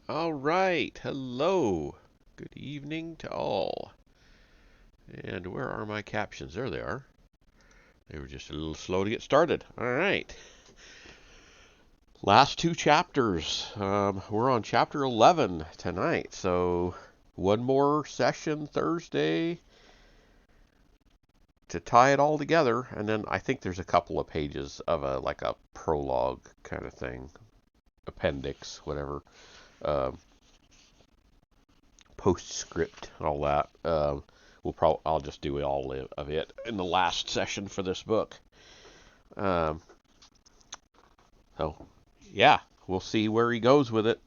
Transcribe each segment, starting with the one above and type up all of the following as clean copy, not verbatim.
All right. Hello. Good evening to all. And where are my captions? There they are. They were just a little slow to get started. All right. Last two chapters. We're on chapter 11 tonight. So one more session Thursday to tie it all together. And then I think there's a couple of pages of a prologue kind of thing, appendix, whatever. Um, Postscript and all that. I'll just do all of it in the last session for this book. Um, so yeah, we'll see where he goes with it.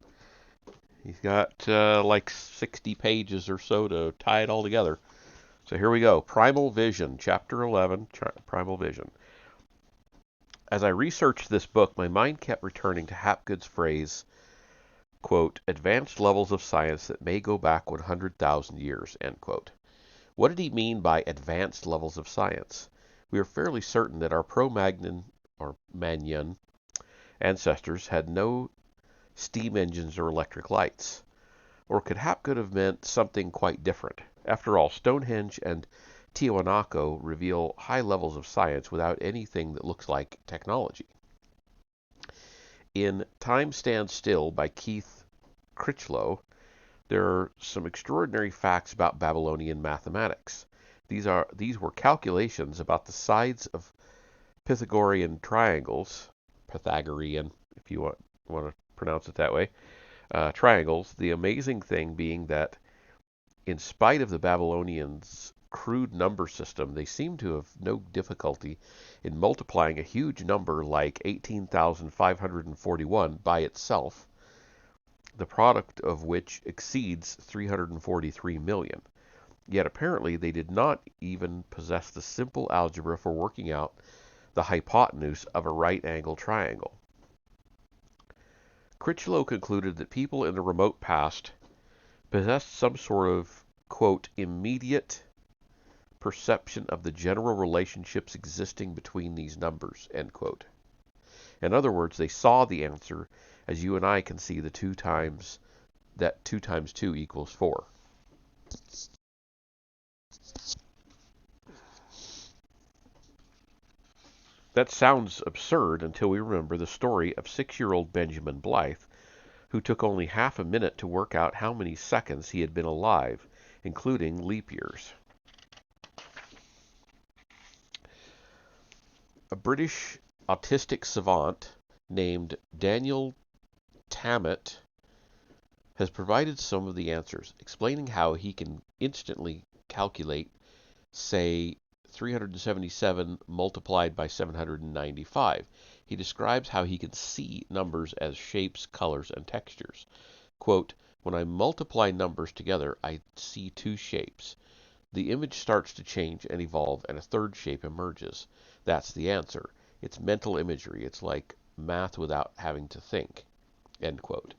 He's got like 60 pages or so to tie it all together. So here we go. Primal Vision, Chapter 11, Primal Vision. As I researched this book, my mind kept returning to Hapgood's phrase, quote, advanced levels of science that may go back 100,000 years, end quote. What did he mean by advanced levels of science? We are fairly certain that our Cro-Magnon or Magnon ancestors had no steam engines or electric lights. Or could Hapgood have meant something quite different? After all, Stonehenge and Tiwanaku reveal high levels of science without anything that looks like technology. In Time Stands Still by Keith Critchlow, there are some extraordinary facts about Babylonian mathematics. These were calculations about the sides of Pythagorean triangles, Pythagorean, if you want to pronounce it that way, triangles. The amazing thing being that, in spite of the Babylonians' crude number system, they seem to have no difficulty in multiplying a huge number like 18,541 by itself, the product of which exceeds 343 million. Yet apparently they did not even possess the simple algebra for working out the hypotenuse of a right-angle triangle. Critchlow concluded that people in the remote past possessed some sort of, quote, immediate perception of the general relationships existing between these numbers, end quote. In other words, they saw the answer as you and I can see the 2 times 2 equals 4. That sounds absurd until we remember the story of 6-year-old Benjamin Blythe, who took only half a minute to work out how many seconds he had been alive, including leap years. A British autistic savant named Daniel Tammet has provided some of the answers, explaining how he can instantly calculate, say, 377 multiplied by 795. He describes how he can see numbers as shapes, colors, and textures. Quote, when I multiply numbers together, I see 2 shapes. The image starts to change and evolve, and a 3rd shape emerges. That's the answer. It's mental imagery. It's like math without having to think. End quote.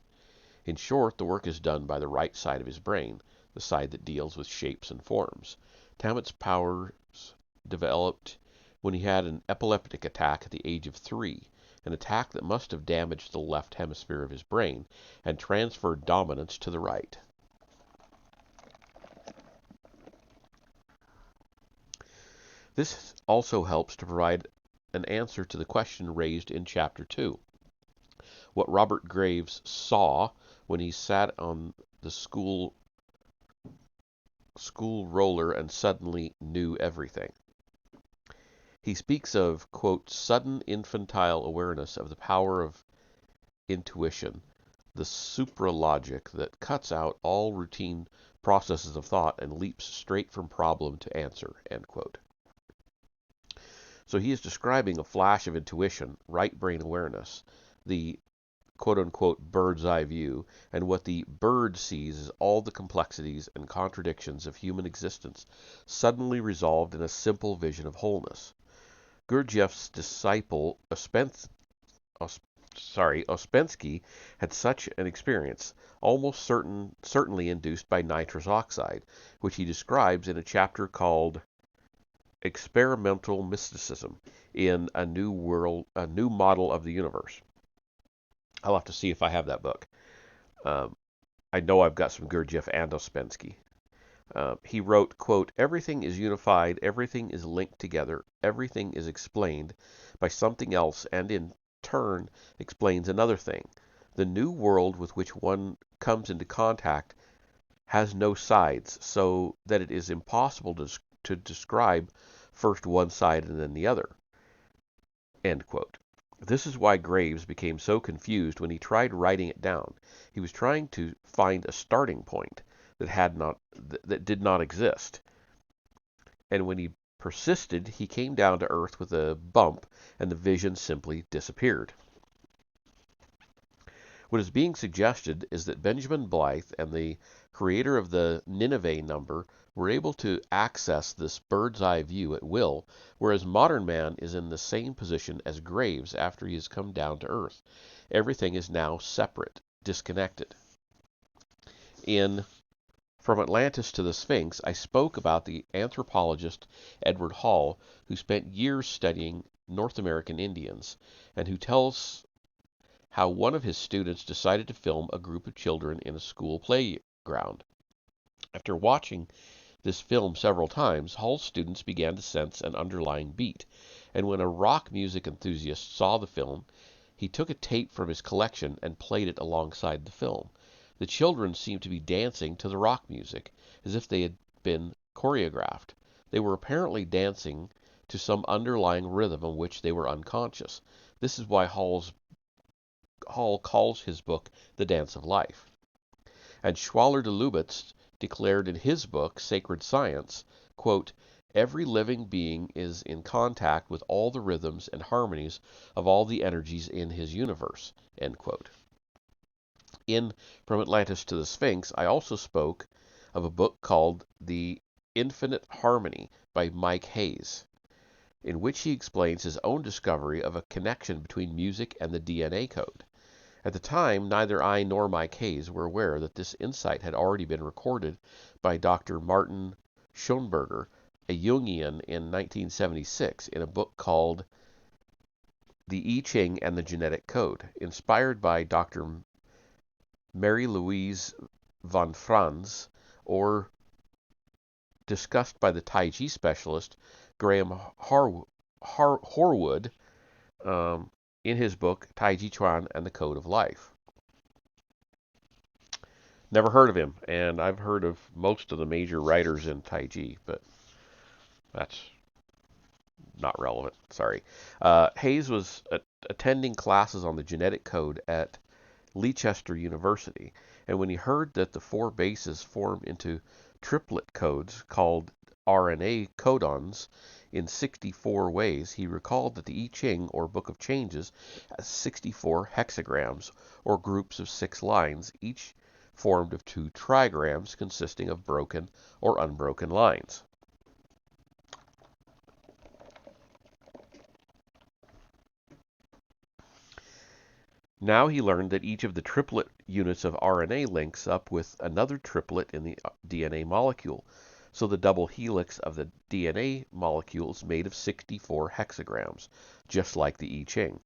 In short, the work is done by the right side of his brain, the side that deals with shapes and forms. Tammet's powers developed when he had an epileptic attack at the age of 3, an attack that must have damaged the left hemisphere of his brain and transferred dominance to the right. This also helps to provide an answer to the question raised in Chapter 2. What Robert Graves saw when he sat on the school roller and suddenly knew everything. He speaks of, quote, sudden infantile awareness of the power of intuition, the supralogic that cuts out all routine processes of thought and leaps straight from problem to answer, end quote. So he is describing a flash of intuition, right brain awareness, the quote-unquote bird's eye view, and what the bird sees is all the complexities and contradictions of human existence suddenly resolved in a simple vision of wholeness. Gurdjieff's disciple Ouspensky had such an experience, almost certainly induced by nitrous oxide, which he describes in a chapter called Experimental Mysticism in a New Model of the Universe. I'll have to see if I have that book. I know I've got some Gurdjieff and Ouspensky. He wrote, quote, "Everything is unified, everything is linked together, everything is explained by something else and in turn explains another thing. The new world with which one comes into contact has no sides, so that it is impossible to describe first one side and then the other." End quote. This is why Graves became so confused when he tried writing it down. He was trying to find a starting point that did not exist. And when he persisted, he came down to earth with a bump, and the vision simply disappeared. What is being suggested is that Benjamin Blythe and the creator of the Nineveh number were able to access this bird's eye view at will, whereas modern man is in the same position as Graves after he has come down to earth. Everything is now separate, disconnected. In From Atlantis to the Sphinx, I spoke about the anthropologist Edward Hall, who spent years studying North American Indians, and who tells how one of his students decided to film a group of children in a school playground. After watching this film several times, Hall's students began to sense an underlying beat, and when a rock music enthusiast saw the film, he took a tape from his collection and played it alongside the film. The children seemed to be dancing to the rock music, as if they had been choreographed. They were apparently dancing to some underlying rhythm of which they were unconscious. This is why Hall calls his book The Dance of Life. And Schwaller de Lubitz declared in his book, Sacred Science, quote, "Every living being is in contact with all the rhythms and harmonies of all the energies in his universe." End quote. In From Atlantis to the Sphinx, I also spoke of a book called The Infinite Harmony by Mike Hayes, in which he explains his own discovery of a connection between music and the DNA code. At the time, neither I nor Mike Hayes were aware that this insight had already been recorded by Dr. Martin Schoenberger, a Jungian, in 1976 in a book called The I Ching and the Genetic Code, inspired by Dr. Mary Louise von Franz, or discussed by the Tai Chi specialist Graham Horwood in his book Tai Chi Chuan and the Code of Life. Never heard of him, and I've heard of most of the major writers in Tai Chi, but that's not relevant. Sorry. Hayes was attending classes on the genetic code at Leicester University, and when he heard that the four bases form into triplet codes called RNA codons in 64 ways, he recalled that the I Ching, or Book of Changes, has 64 hexagrams, or groups of 6 lines, each formed of 2 trigrams consisting of broken or unbroken lines. Now he learned that each of the triplet units of RNA links up with another triplet in the DNA molecule, so the double helix of the DNA molecule is made of 64 hexagrams, just like the I Ching.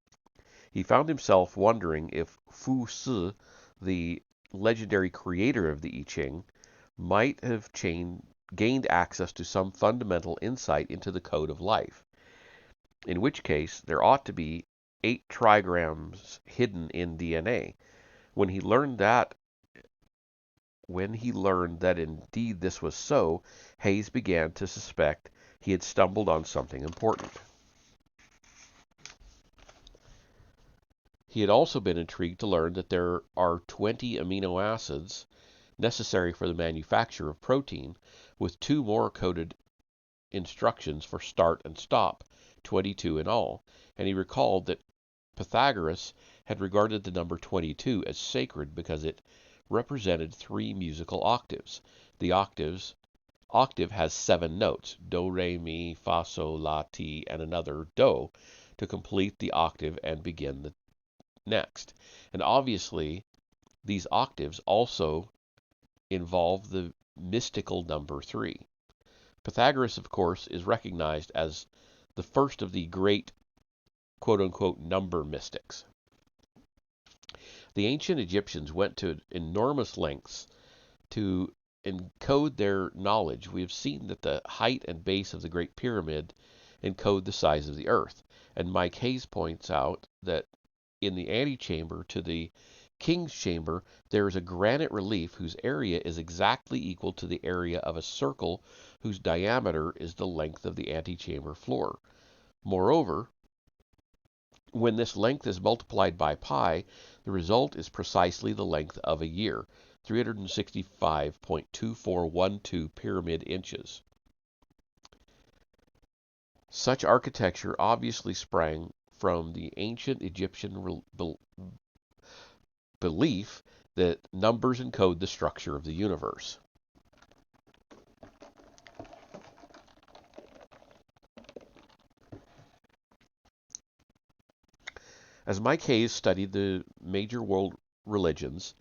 He found himself wondering if Fu Si, the legendary creator of the I Ching, might have gained access to some fundamental insight into the code of life, in which case there ought to be 8 trigrams hidden in DNA. When he learned that indeed this was so, Hayes began to suspect he had stumbled on something important. He had also been intrigued to learn that there are 20 amino acids necessary for the manufacture of protein, with 2 more coded instructions for start and stop, 22 in all, and he recalled that Pythagoras had regarded the number 22 as sacred because it represented 3 musical octaves. The octave has 7 notes, do, re, mi, fa, sol, la, ti, and another do, to complete the octave and begin the next. And obviously, these octaves also involve the mystical number 3. Pythagoras, of course, is recognized as the first of the great quote-unquote number mystics. The ancient Egyptians went to enormous lengths to encode their knowledge. We have seen that the height and base of the Great Pyramid encode the size of the Earth. And Mike Hayes points out that in the antechamber to the king's chamber, there is a granite relief whose area is exactly equal to the area of a circle whose diameter is the length of the antechamber floor. Moreover, when this length is multiplied by pi, the result is precisely the length of a year, 365.2412 pyramid inches. Such architecture obviously sprang from the ancient Egyptian belief that numbers encode the structure of the universe. As Mike Hayes studied the major world religions,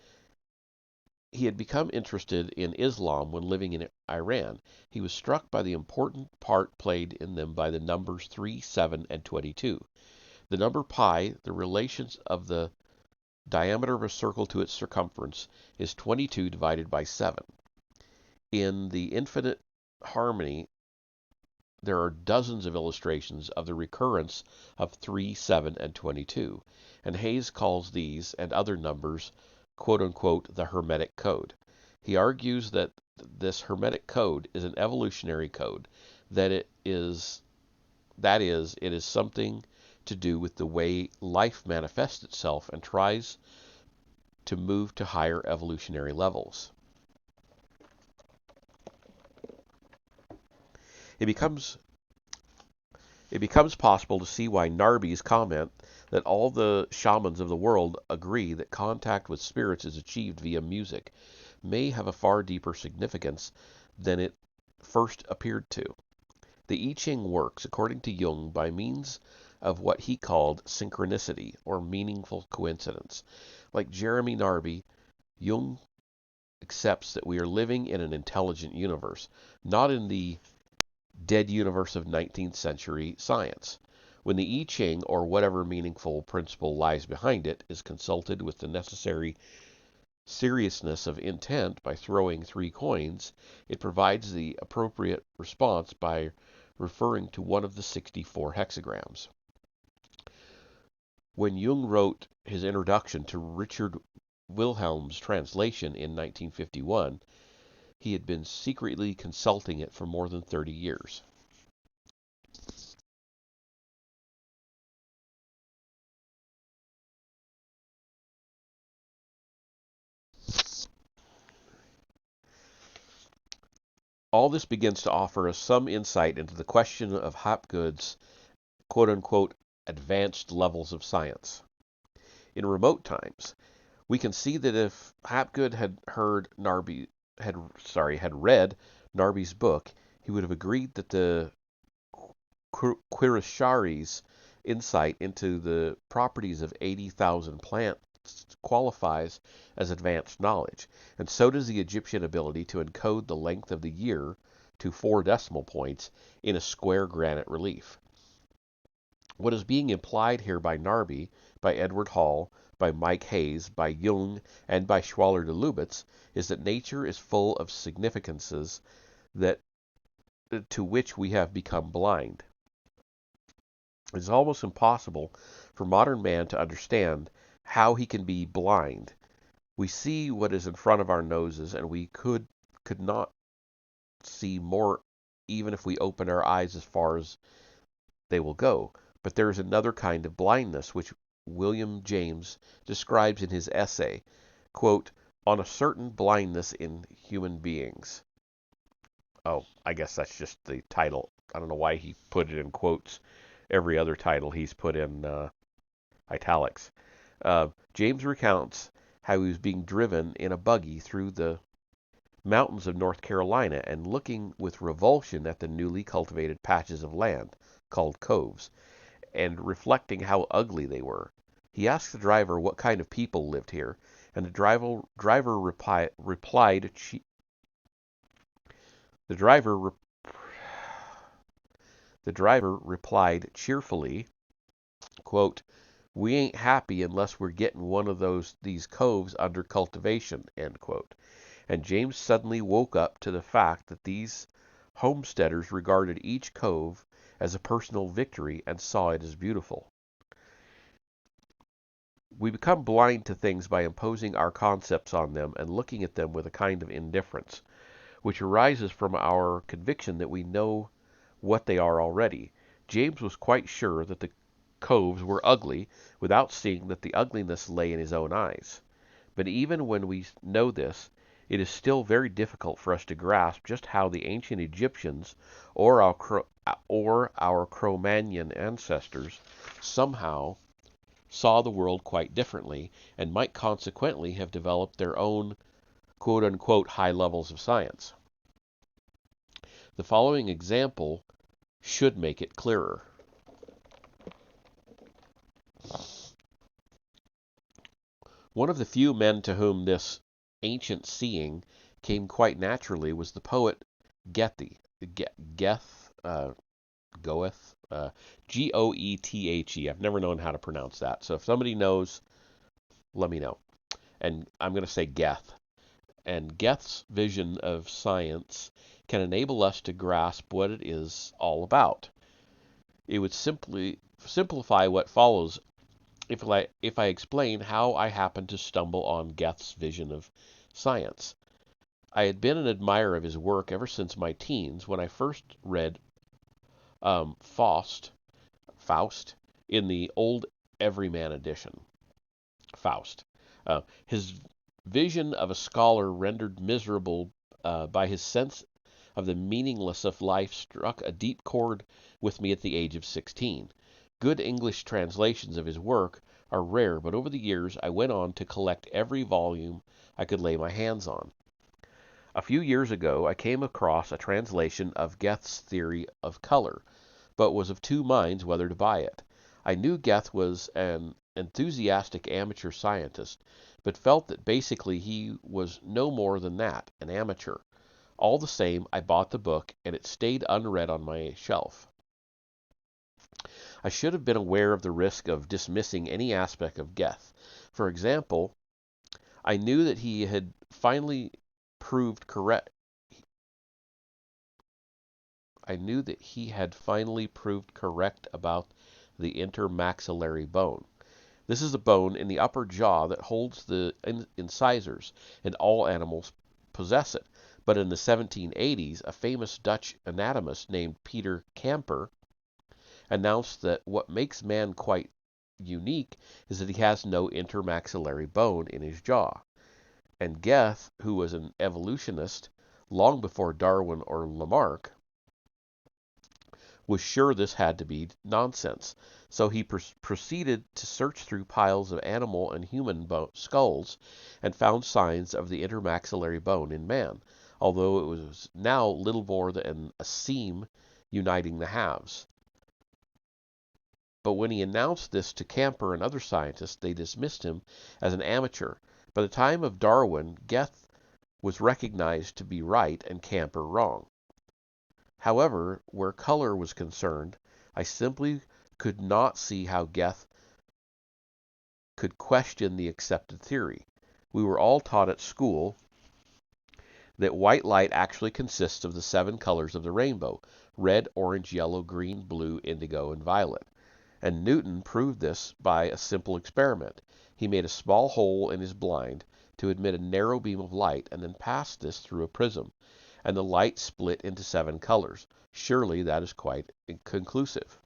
he had become interested in Islam when living in Iran. He was struck by the important part played in them by the numbers 3, 7, and 22. The number pi, the relations of the diameter of a circle to its circumference, is 22 divided by 7. In the infinite harmony, there are dozens of illustrations of the recurrence of 3, 7, and 22, and Hayes calls these and other numbers quote-unquote the Hermetic Code. He argues that this Hermetic Code is an evolutionary code, it is something to do with the way life manifests itself and tries to move to higher evolutionary levels. It becomes possible to see why Narby's comment that all the shamans of the world agree that contact with spirits is achieved via music may have a far deeper significance than it first appeared to. The I Ching works, according to Jung, by means of what he called synchronicity, or meaningful coincidence. Like Jeremy Narby, Jung accepts that we are living in an intelligent universe, not in the dead universe of 19th century science. When the I Ching, or whatever meaningful principle lies behind it, is consulted with the necessary seriousness of intent by throwing 3 coins, it provides the appropriate response by referring to one of the 64 hexagrams. When Jung wrote his introduction to Richard Wilhelm's translation in 1951, he had been secretly consulting it for more than 30 years. All this begins to offer us some insight into the question of Hapgood's quote-unquote advanced levels of science. In remote times, we can see that if Hapgood had read Narby's book, he would have agreed that the Quirishari's insight into the properties of 80,000 plants qualifies as advanced knowledge, and so does the Egyptian ability to encode the length of the year to 4 decimal points in a square granite relief. What is being implied here by Narby, by Edward Hall, by Mike Hayes, by Jung, and by Schwaller de Lubitz is that nature is full of significances to which we have become blind. It is almost impossible for modern man to understand how he can be blind. We see what is in front of our noses, and we could not see more even if we open our eyes as far as they will go. But there is another kind of blindness which William James describes in his essay, quote, on a certain blindness in human beings. Oh, I guess that's just the title. I don't know why he put it in quotes. Every other title he's put in italics. James recounts how he was being driven in a buggy through the mountains of North Carolina and looking with revulsion at the newly cultivated patches of land, called coves, and reflecting how ugly they were. He asked the driver what kind of people lived here, and the driver replied cheerfully, quote, We ain't happy unless we're getting one of these coves under cultivation, end quote. And James suddenly woke up to the fact that these homesteaders regarded each cove as a personal victory and saw it as beautiful. We become blind to things by imposing our concepts on them and looking at them with a kind of indifference, which arises from our conviction that we know what they are already. James was quite sure that the coves were ugly without seeing that the ugliness lay in his own eyes. But even when we know this, it is still very difficult for us to grasp just how the ancient Egyptians or our Cro-Magnon ancestors somehow saw the world quite differently and might consequently have developed their own quote-unquote high levels of science. The following example should make it clearer. One of the few men to whom this ancient seeing came quite naturally was the poet Goethe, Goethe. I've never known how to pronounce that. So if somebody knows, let me know. And I'm going to say Goethe. And Goethe's vision of science can enable us to grasp what it is all about. It would simply simplify what follows if I explain how I happened to stumble on Goethe's vision of science. I had been an admirer of his work ever since my teens when I first read Faust in the old Everyman edition. Faust. His vision of a scholar rendered miserable by his sense of the meaninglessness of life struck a deep chord with me at the age of 16. Good English translations of his work are rare, but over the years I went on to collect every volume I could lay my hands on. A few years ago I came across a translation of Goethe's theory of color, but was of two minds whether to buy it. I knew Goethe was an enthusiastic amateur scientist, but felt that basically he was no more than that, an amateur. All the same, I bought the book, and it stayed unread on my shelf. I should have been aware of the risk of dismissing any aspect of Goethe. For example, I knew that he had finally proved correct. About the intermaxillary bone. This is a bone in the upper jaw that holds the incisors, and all animals possess it. But in the 1780s, a famous Dutch anatomist named Peter Camper announced that what makes man quite unique is that he has no intermaxillary bone in his jaw. And Goethe, who was an evolutionist long before Darwin or Lamarck, was sure this had to be nonsense. So he proceeded to search through piles of animal and human skulls and found signs of the intermaxillary bone in man, although it was now little more than a seam uniting the halves. But when he announced this to Camper and other scientists, they dismissed him as an amateur. By the time of Darwin, Goethe was recognized to be right and Camper wrong. However, where color was concerned, I simply could not see how Goethe could question the accepted theory. We were all taught at school that white light actually consists of the 7 colors of the rainbow: red, orange, yellow, green, blue, indigo, and violet. And Newton proved this by a simple experiment. He made a small hole in his blind to admit a narrow beam of light and then passed this through a prism, and the light split into 7 colors. Surely that is quite conclusive.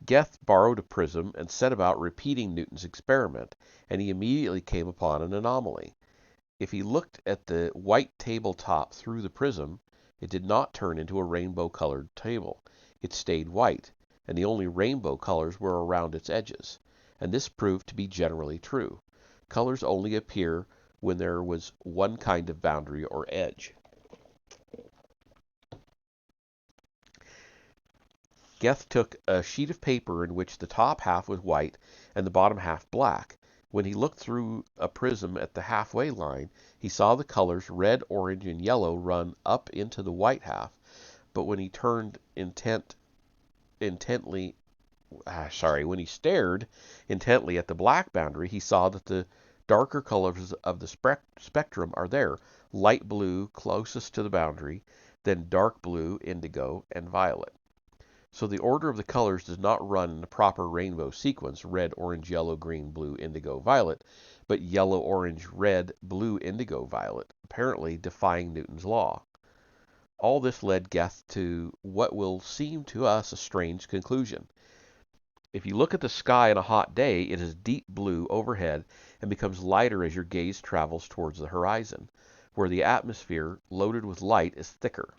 Goethe borrowed a prism and set about repeating Newton's experiment, and he immediately came upon an anomaly. If he looked at the white tabletop through the prism, it did not turn into a rainbow-colored table. It stayed white, and the only rainbow colors were around its edges. And this proved to be generally true. Colors only appear when there was one kind of boundary or edge. Goethe took a sheet of paper in which the top half was white and the bottom half black. When he looked through a prism at the halfway line, he saw the colors red, orange, and yellow run up into the white half, but when he turned intently when he stared intently at the black boundary, he saw that the darker colors of the spectrum are there. Light blue closest to the boundary, then dark blue, indigo, and violet. So the order of the colors does not run in the proper rainbow sequence, red, orange, yellow, green, blue, indigo, violet, but yellow, orange, red, blue, indigo, violet, apparently defying Newton's law. All this led Goethe to what will seem to us a strange conclusion. If you look at the sky on a hot day, it is deep blue overhead and becomes lighter as your gaze travels towards the horizon, where the atmosphere, loaded with light, is thicker.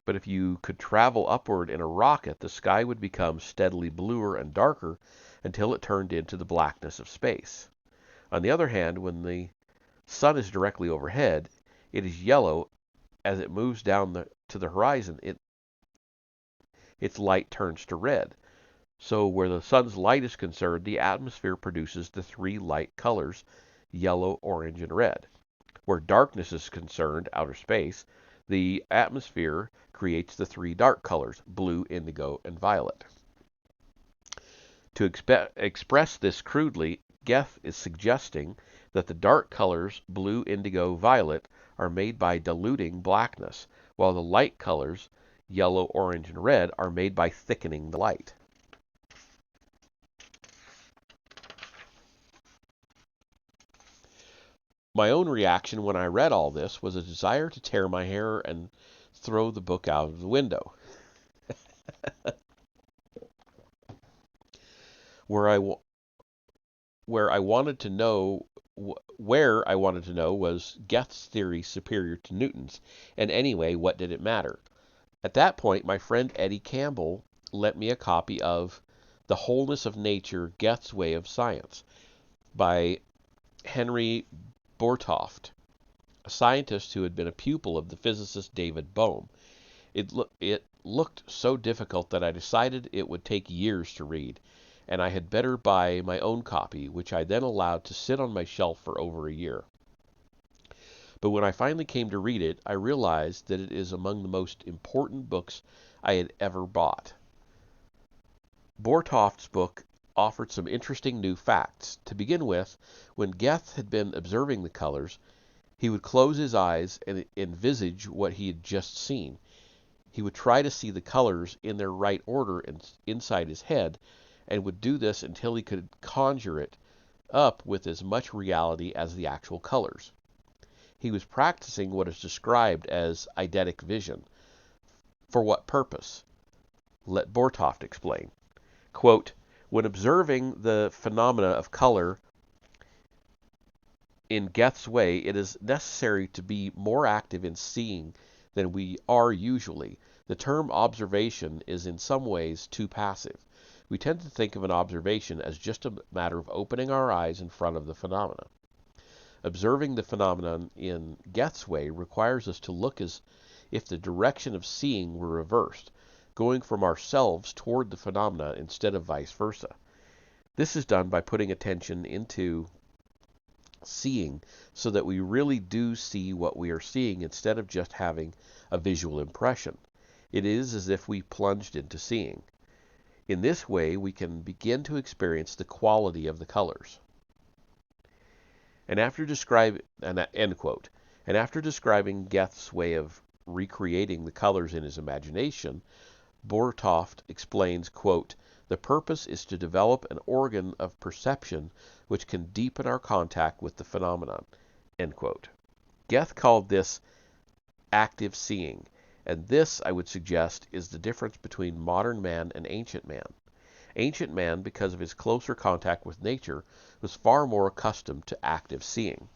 But if you could travel upward in a rocket, the sky would become steadily bluer and darker until it turned into the blackness of space. On the other hand, when the sun is directly overhead, it is yellow. As it moves down to the horizon, its light turns to red. So where the sun's light is concerned, the atmosphere produces the three light colors, yellow, orange, and red. Where darkness is concerned, outer space, the atmosphere creates the three dark colors, blue, indigo, and violet. To express this crudely, Goethe is suggesting that the dark colors, blue, indigo, violet, are made by diluting blackness, while the light colors, yellow, orange, and red, are made by thickening the light. My own reaction when I read all this was a desire to tear my hair and throw the book out of the window. Where I wanted to know was Goethe's theory superior to Newton's, and anyway, what did it matter? At that point, my friend Eddie Campbell lent me a copy of The Wholeness of Nature, Goethe's Way of Science by Henry Boerthoft, a scientist who had been a pupil of the physicist David Bohm. It looked so difficult that I decided it would take years to read, and I had better buy my own copy, which I then allowed to sit on my shelf for over a year. But when I finally came to read it, I realized that it is among the most important books I had ever bought. Boerthoft's book offered some interesting new facts. To begin with, when Goethe had been observing the colors, he would close his eyes and envisage what he had just seen. He would try to see the colors in their right order inside his head, and would do this until he could conjure it up with as much reality as the actual colors. He was practicing what is described as eidetic vision. For what purpose? Let Boerthoft explain. Quote, when observing the phenomena of color in Goethe's way, it is necessary to be more active in seeing than we are usually. The term observation is in some ways too passive. We tend to think of an observation as just a matter of opening our eyes in front of the phenomena. Observing the phenomenon in Goethe's way requires us to look as if the direction of seeing were reversed, going from ourselves toward the phenomena instead of vice versa. This is done by putting attention into seeing so that we really do see what we are seeing instead of just having a visual impression. It is as if we plunged into seeing. In this way, we can begin to experience the quality of the colors. And after describing Goethe's way of recreating the colors in his imagination, Boerthoft explains, quote, the purpose is to develop an organ of perception which can deepen our contact with the phenomenon, end quote. Goethe called this active seeing, and this, I would suggest, is the difference between modern man and ancient man. Ancient man, because of his closer contact with nature, was far more accustomed to active seeing.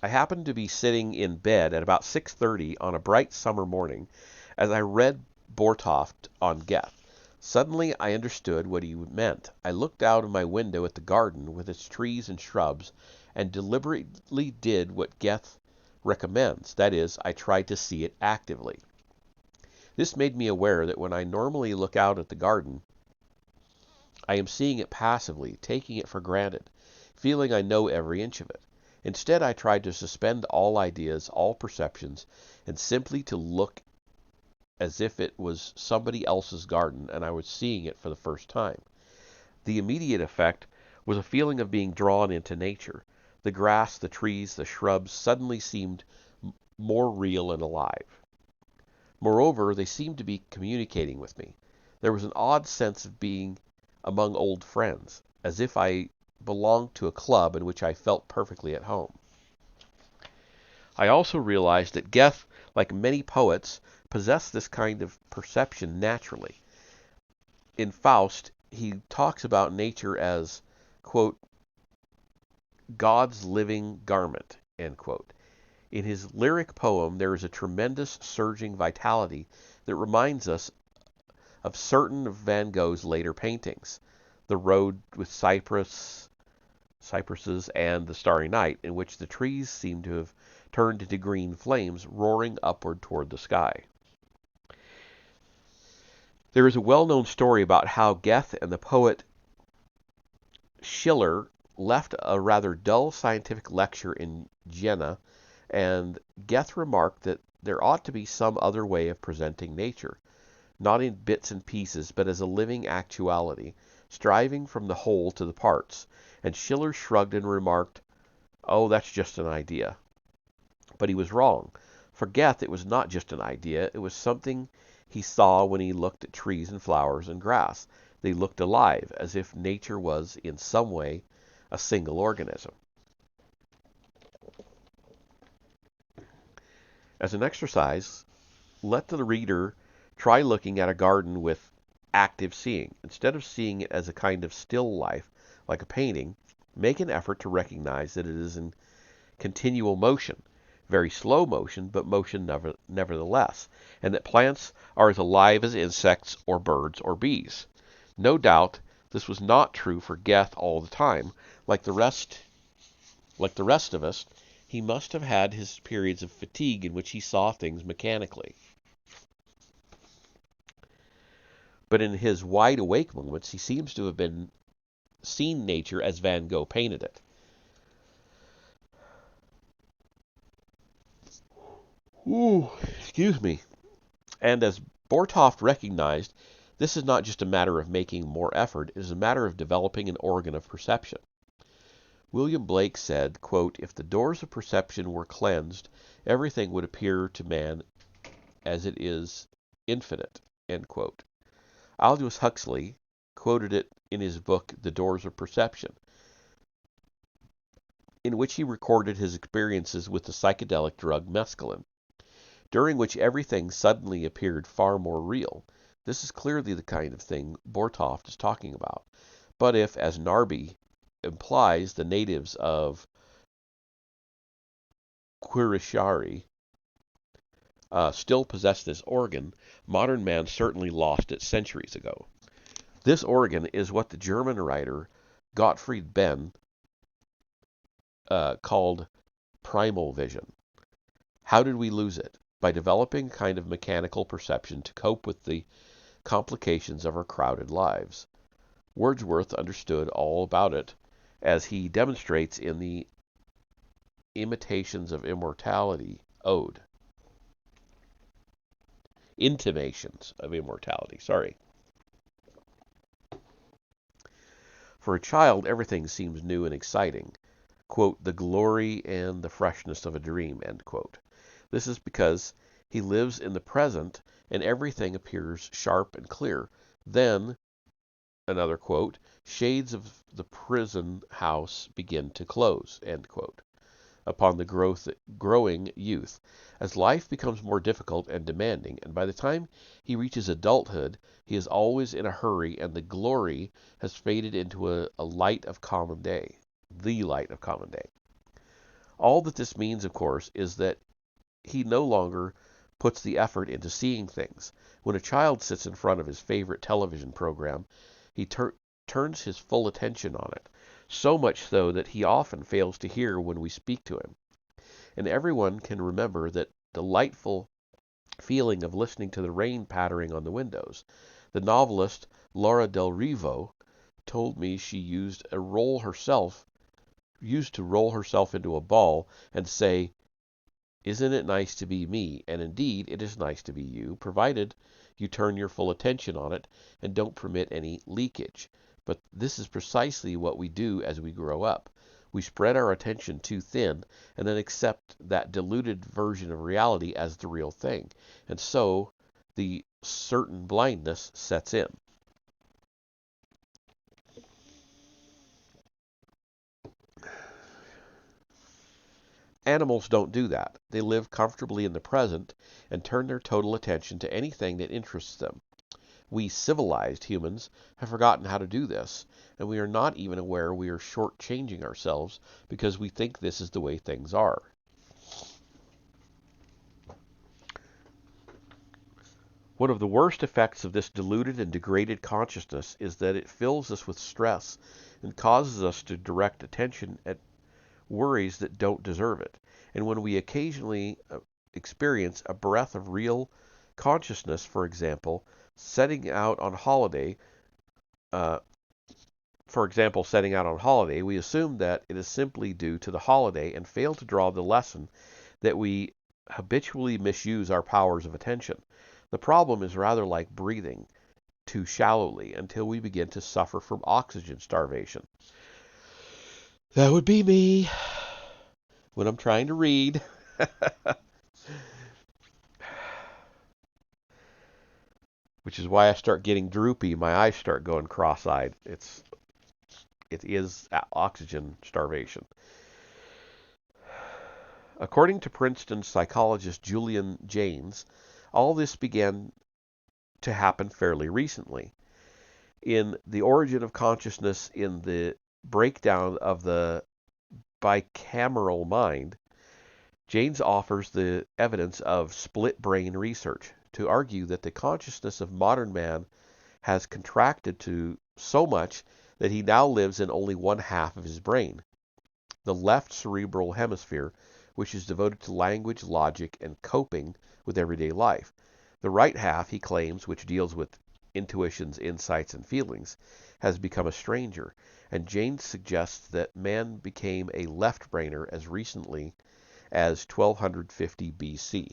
I happened to be sitting in bed at about 6:30 on a bright summer morning as I read Boerthoft on Goethe. Suddenly I understood what he meant. I looked out of my window at the garden with its trees and shrubs and deliberately did what Goethe recommends. That is, I tried to see it actively. This made me aware that when I normally look out at the garden, I am seeing it passively, taking it for granted, feeling I know every inch of it. Instead, I tried to suspend all ideas, all perceptions, and simply to look as if it was somebody else's garden and I was seeing it for the first time. The immediate effect was a feeling of being drawn into nature. The grass, the trees, the shrubs suddenly seemed more real and alive. Moreover, they seemed to be communicating with me. There was an odd sense of being among old friends, as if I belonged to a club in which I felt perfectly at home. I also realized that Goethe, like many poets, possessed this kind of perception naturally. In Faust, he talks about nature as, quote, God's living garment, end quote. In his lyric poem, there is a tremendous surging vitality that reminds us of certain of Van Gogh's later paintings, The Road with Cypresses and The Starry Night, in which the trees seem to have turned into green flames roaring upward toward the sky. There is a well-known story about how Goethe and the poet Schiller left a rather dull scientific lecture in Jena, and Goethe remarked that there ought to be some other way of presenting nature, not in bits and pieces, but as a living actuality, striving from the whole to the parts. And Schiller shrugged and remarked, "Oh, that's just an idea." But he was wrong. For Goethe, it was not just an idea, it was something he saw when he looked at trees and flowers and grass. They looked alive, as if nature was, in some way, a single organism. As an exercise, let the reader try looking at a garden with active seeing. Instead of seeing it as a kind of still life, like a painting, make an effort to recognize that it is in continual motion, very slow motion, but motion nevertheless, and that plants are as alive as insects or birds or bees. No doubt this was not true for Goethe all the time. Like the rest of us, he must have had his periods of fatigue in which he saw things mechanically. But in his wide-awake moments, he seems to have seen nature as Van Gogh painted it. Ooh, excuse me. And as Bortoft recognized, this is not just a matter of making more effort, it is a matter of developing an organ of perception. William Blake said, quote, "If the doors of perception were cleansed, everything would appear to man as it is infinite," end quote. Aldous Huxley quoted it in his book, The Doors of Perception, in which he recorded his experiences with the psychedelic drug mescaline, during which everything suddenly appeared far more real. This is clearly the kind of thing Bortoft is talking about. But if, as Narby implies, the natives of Quirishari still possess this organ, modern man certainly lost it centuries ago. This organ is what the German writer Gottfried Benn called primal vision. How did we lose it? By developing a kind of mechanical perception to cope with the complications of our crowded lives. Wordsworth understood all about it, as he demonstrates in the Imitations of Immortality ode. Intimations of Immortality, sorry. For a child, everything seems new and exciting. Quote, "the glory and the freshness of a dream," end quote. This is because he lives in the present and everything appears sharp and clear. Then, another quote, "shades of the prison house begin to close," end quote, upon the growing youth. As life becomes more difficult and demanding, and by the time he reaches adulthood, he is always in a hurry, and the glory has faded into a light of common day, the light of common day. All that this means, of course, is that he no longer puts the effort into seeing things. When a child sits in front of his favorite television program, he turns his full attention on it, so much so that he often fails to hear when we speak to him. And everyone can remember that delightful feeling of listening to the rain pattering on the windows. The novelist Laura Del Rivo told me she used a roll herself used to roll herself into a ball and say, "Isn't it nice to be me?" And indeed, it is nice to be you, provided you turn your full attention on it and don't permit any leakage. But this is precisely what we do as we grow up. We spread our attention too thin and then accept that diluted version of reality as the real thing. And so the certain blindness sets in. Animals don't do that. They live comfortably in the present and turn their total attention to anything that interests them. We civilized humans have forgotten how to do this, and we are not even aware we are shortchanging ourselves because we think this is the way things are. One of the worst effects of this diluted and degraded consciousness is that it fills us with stress and causes us to direct attention at worries that don't deserve it. And when we occasionally experience a breath of real consciousness, for example, setting out on holiday, we assume that it is simply due to the holiday and fail to draw the lesson that we habitually misuse our powers of attention. The problem is rather like breathing too shallowly until we begin to suffer from oxygen starvation. That would be me when I'm trying to read. Which is why I start getting droopy. My eyes start going cross-eyed. It is oxygen starvation. According to Princeton psychologist Julian Jaynes, all this began to happen fairly recently. In The Origin of Consciousness, in the breakdown of the bicameral mind, Jaynes offers the evidence of split brain research to argue that the consciousness of modern man has contracted to so much that he now lives in only one half of his brain, the left cerebral hemisphere, which is devoted to language, logic, and coping with everyday life. The right half, he claims, which deals with intuitions, insights, and feelings, has become a stranger, and Jaynes suggests that man became a left-brainer as recently as 1250 BC.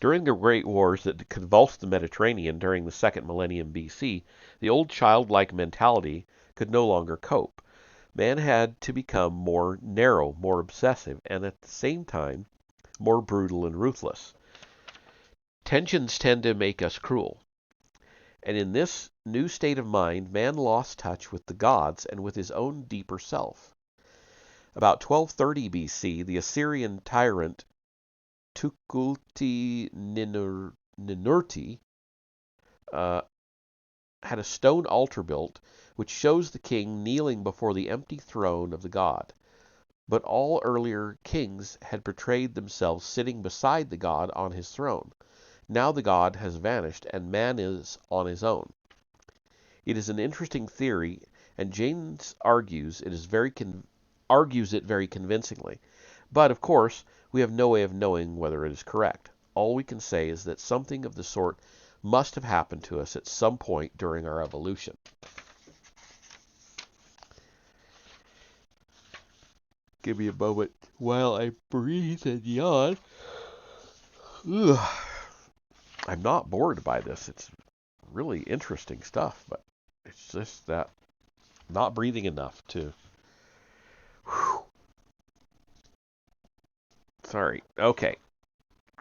During the great wars that convulsed the Mediterranean during the second millennium BC, the old childlike mentality could no longer cope. Man had to become more narrow, more obsessive, and at the same time, more brutal and ruthless. Tensions tend to make us cruel. And in this new state of mind, man lost touch with the gods and with his own deeper self. About 1230 BC, the Assyrian tyrant Tukulti-Ninurti had a stone altar built which shows the king kneeling before the empty throne of the god. But all earlier kings had portrayed themselves sitting beside the god on his throne. Now the god has vanished and man is on his own. It is an interesting theory, and Jaynes argues it very convincingly. But, of course, we have no way of knowing whether it is correct. All we can say is that something of the sort must have happened to us at some point during our evolution. Give me a moment while I breathe and yawn. Ugh. I'm not bored by this. It's really interesting stuff, but it's just that not breathing enough to... Whew. Sorry. Okay.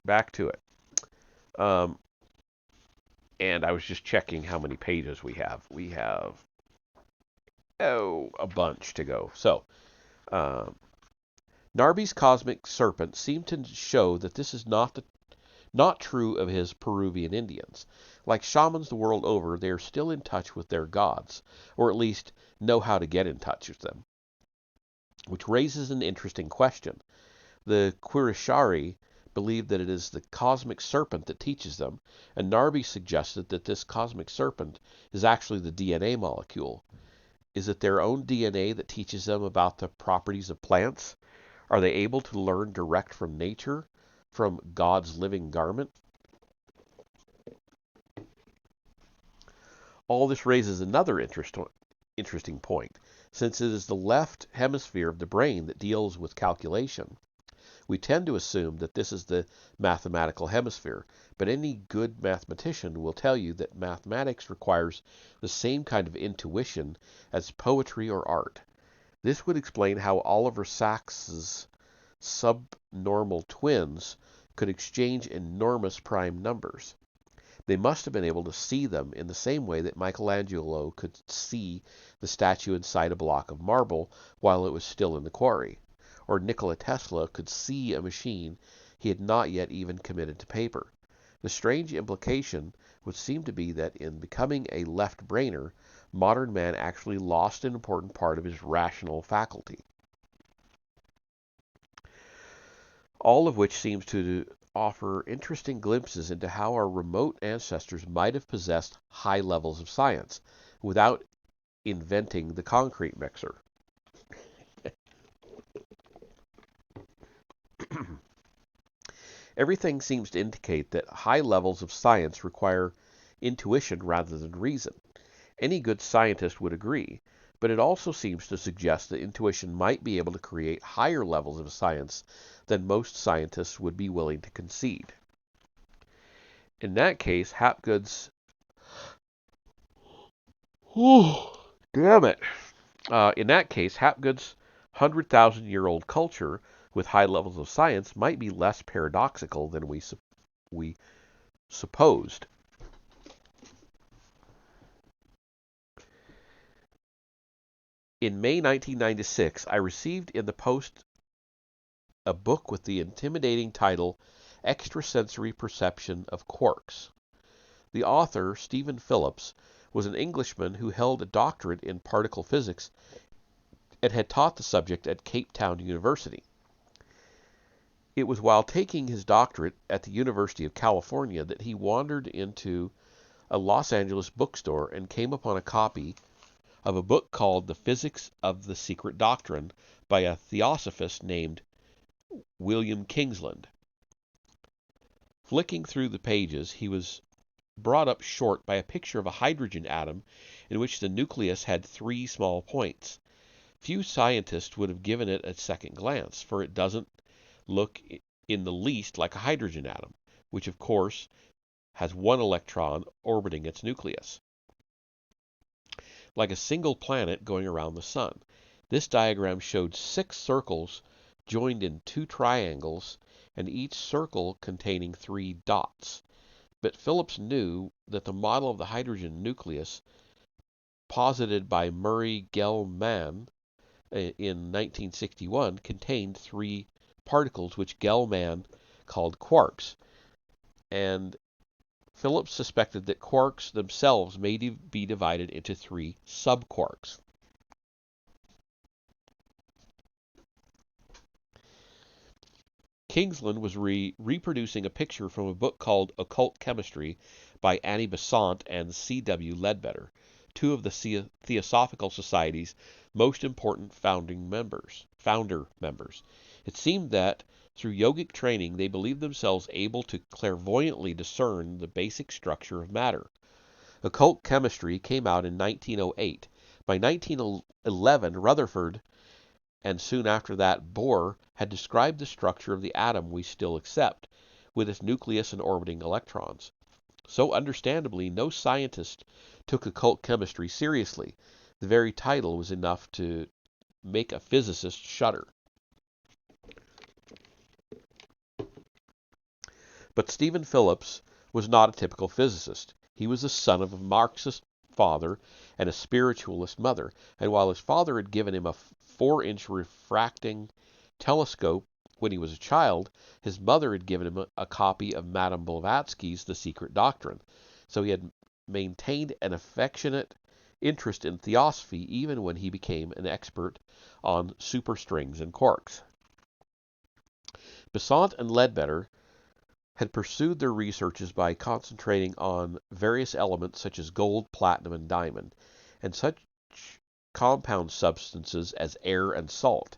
Back to it. And I was just checking how many pages we have. We have, a bunch to go. So, Narby's cosmic serpent seemed to show that this is not true of his Peruvian Indians. Like shamans the world over, they are still in touch with their gods, or at least know how to get in touch with them. Which raises an interesting question. The Quirishari believe that it is the cosmic serpent that teaches them, and Narby suggested that this cosmic serpent is actually the DNA molecule. Is it their own DNA that teaches them about the properties of plants? Are they able to learn direct from nature, from God's living garment? All this raises another interesting point. Since it is the left hemisphere of the brain that deals with calculation, we tend to assume that this is the mathematical hemisphere, but any good mathematician will tell you that mathematics requires the same kind of intuition as poetry or art. This would explain how Oliver Sacks's subnormal twins could exchange enormous prime numbers. They must have been able to see them in the same way that Michelangelo could see the statue inside a block of marble while it was still in the quarry, or Nikola Tesla could see a machine he had not yet even committed to paper. The strange implication would seem to be that in becoming a left-brainer, modern man actually lost an important part of his rational faculty. All of which seems to offer interesting glimpses into how our remote ancestors might have possessed high levels of science without inventing the concrete mixer. Everything seems to indicate that high levels of science require intuition rather than reason. Any good scientist would agree, but it also seems to suggest that intuition might be able to create higher levels of science than most scientists would be willing to concede. In that case, Hapgood's... damn it! In that case, Hapgood's 100,000-year-old culture with high levels of science might be less paradoxical than we supposed. In May 1996, I received in the post a book with the intimidating title Extrasensory Perception of Quarks. The author, Stephen Phillips, was an Englishman who held a doctorate in particle physics and had taught the subject at Cape Town University. It was while taking his doctorate at the University of California that he wandered into a Los Angeles bookstore and came upon a copy of a book called The Physics of the Secret Doctrine by a theosophist named William Kingsland. Flicking through the pages, he was brought up short by a picture of a hydrogen atom in which the nucleus had 3 small points. Few scientists would have given it a second glance, for it doesn't look in the least like a hydrogen atom, which of course has 1 electron orbiting its nucleus, like a single planet going around the sun. This diagram showed 6 circles joined in 2 triangles, and each circle containing 3 dots. But Phillips knew that the model of the hydrogen nucleus posited by Murray Gell-Mann in 1961 contained 3 particles which Gell-Mann called quarks, and Phillips suspected that quarks themselves may be divided into 3 subquarks. Kingsland was reproducing a picture from a book called Occult Chemistry by Annie Besant and C.W. Ledbetter, 2 of the Theosophical Society's most important founder members. It seemed that through yogic training they believed themselves able to clairvoyantly discern the basic structure of matter. Occult Chemistry came out in 1908. By 1911, Rutherford, and soon after that Bohr, had described the structure of the atom we still accept, with its nucleus and orbiting electrons. So understandably, no scientist took occult chemistry seriously. The very title was enough to make a physicist shudder. But Stephen Phillips was not a typical physicist. He was the son of a Marxist father and a spiritualist mother, and while his father had given him a 4-inch refracting telescope when he was a child, his mother had given him a copy of Madame Blavatsky's The Secret Doctrine, so he had maintained an affectionate interest in theosophy even when he became an expert on superstrings and quarks. Besant and Ledbetter had pursued their researches by concentrating on various elements such as gold, platinum, and diamond, and such compound substances as air and salt.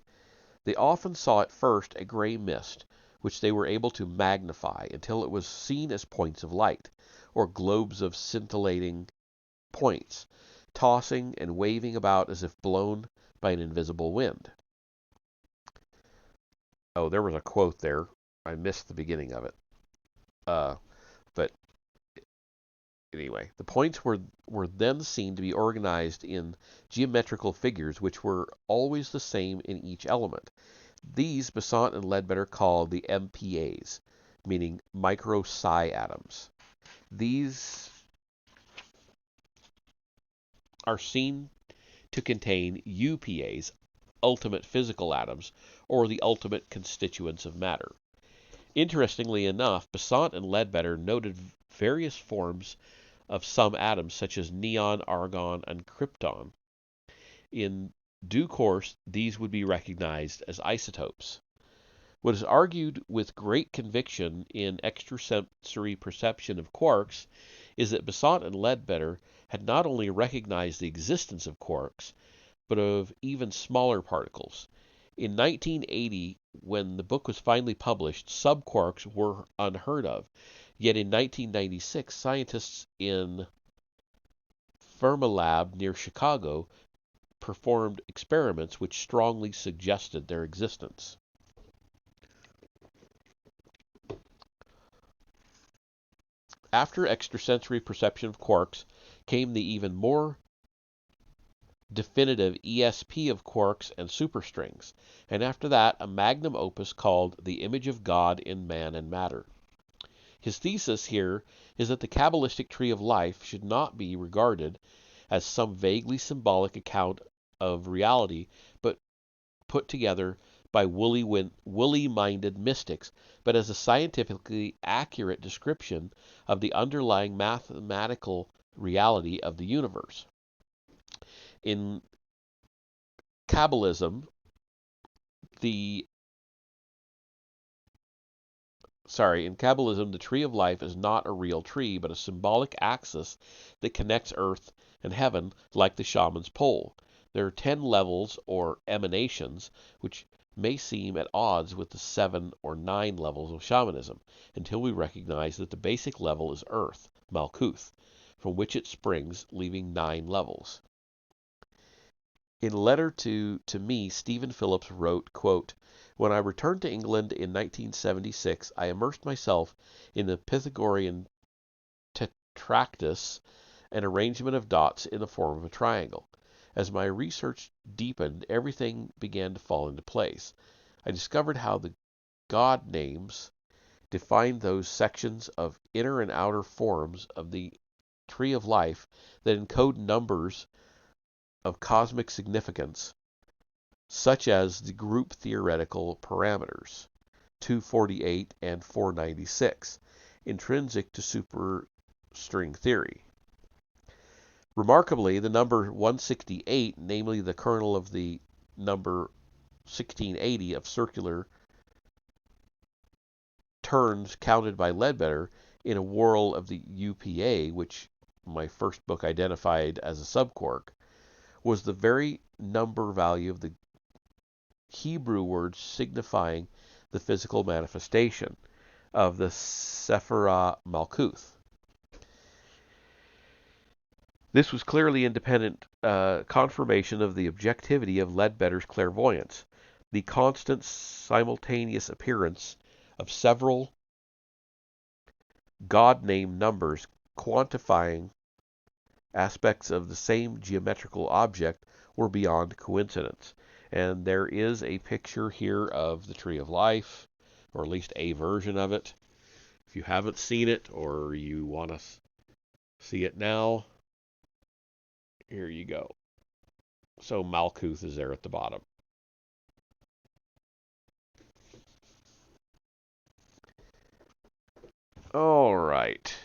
They often saw at first a gray mist, which they were able to magnify until it was seen as points of light, or globes of scintillating points, tossing and waving about as if blown by an invisible wind. Oh, there was a quote there. I missed the beginning of it. But anyway, the points were then seen to be organized in geometrical figures which were always the same in each element. These Besant and Ledbetter called the MPAs, meaning micro psi atoms. These are seen to contain UPAs, ultimate physical atoms, or the ultimate constituents of matter. Interestingly enough, Besant and Ledbetter noted various forms of some atoms such as neon, argon, and krypton. In due course, these would be recognized as isotopes. What is argued with great conviction in extrasensory perception of quarks is that Besant and Ledbetter had not only recognized the existence of quarks, but of even smaller particles. In 1980, when the book was finally published, subquarks were unheard of. Yet in 1996, scientists in Fermilab near Chicago performed experiments which strongly suggested their existence. After extrasensory perception of quarks came the even more definitive ESP of quarks and superstrings, and after that a magnum opus called The Image of God in Man and Matter. His thesis here is that the Kabbalistic tree of life should not be regarded as some vaguely symbolic account of reality, but put together by woolly-minded mystics, but as a scientifically accurate description of the underlying mathematical reality of the universe. In Kabbalism, the tree of life is not a real tree, but a symbolic axis that connects earth and heaven like the shaman's pole. There are 10 levels or emanations, which may seem at odds with the 7 or 9 levels of shamanism, until we recognize that the basic level is earth, Malkuth, from which it springs, leaving 9 levels. In a letter to me, Stephen Phillips wrote, quote, "When I returned to England in 1976, I immersed myself in the Pythagorean tetractys, an arrangement of dots in the form of a triangle. As my research deepened, everything began to fall into place. I discovered how the God names define those sections of inner and outer forms of the tree of life that encode numbers of cosmic significance, such as the group theoretical parameters 248 and 496, intrinsic to superstring theory. Remarkably, the number 168, namely the kernel of the number 1680 of circular turns counted by Ledbetter in a whorl of the UPA, which my first book identified as a subquark, was the very number value of the Hebrew word signifying the physical manifestation of the Sephirah Malkuth. This was clearly independent confirmation of the objectivity of Ledbetter's clairvoyance, the constant simultaneous appearance of several God-named numbers quantifying aspects of the same geometrical object were beyond coincidence. And there is a picture here of the Tree of Life, or at least a version of it. If you haven't seen it, or you want to see it now, here you go. So Malkuth is there at the bottom. All right.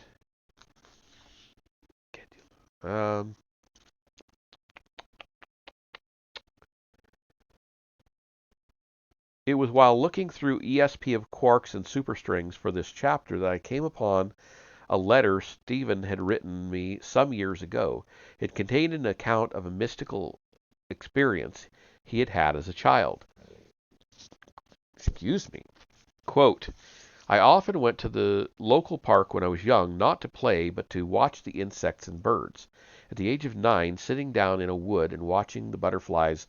It was while looking through ESP of quarks and superstrings for this chapter that I came upon a letter Stephen had written me some years ago. It contained an account of a mystical experience he had had as a child. Excuse me. Quote, I often went to the local park when I was young, not to play, but to watch the insects and birds. At the age of 9, sitting down in a wood and watching the butterflies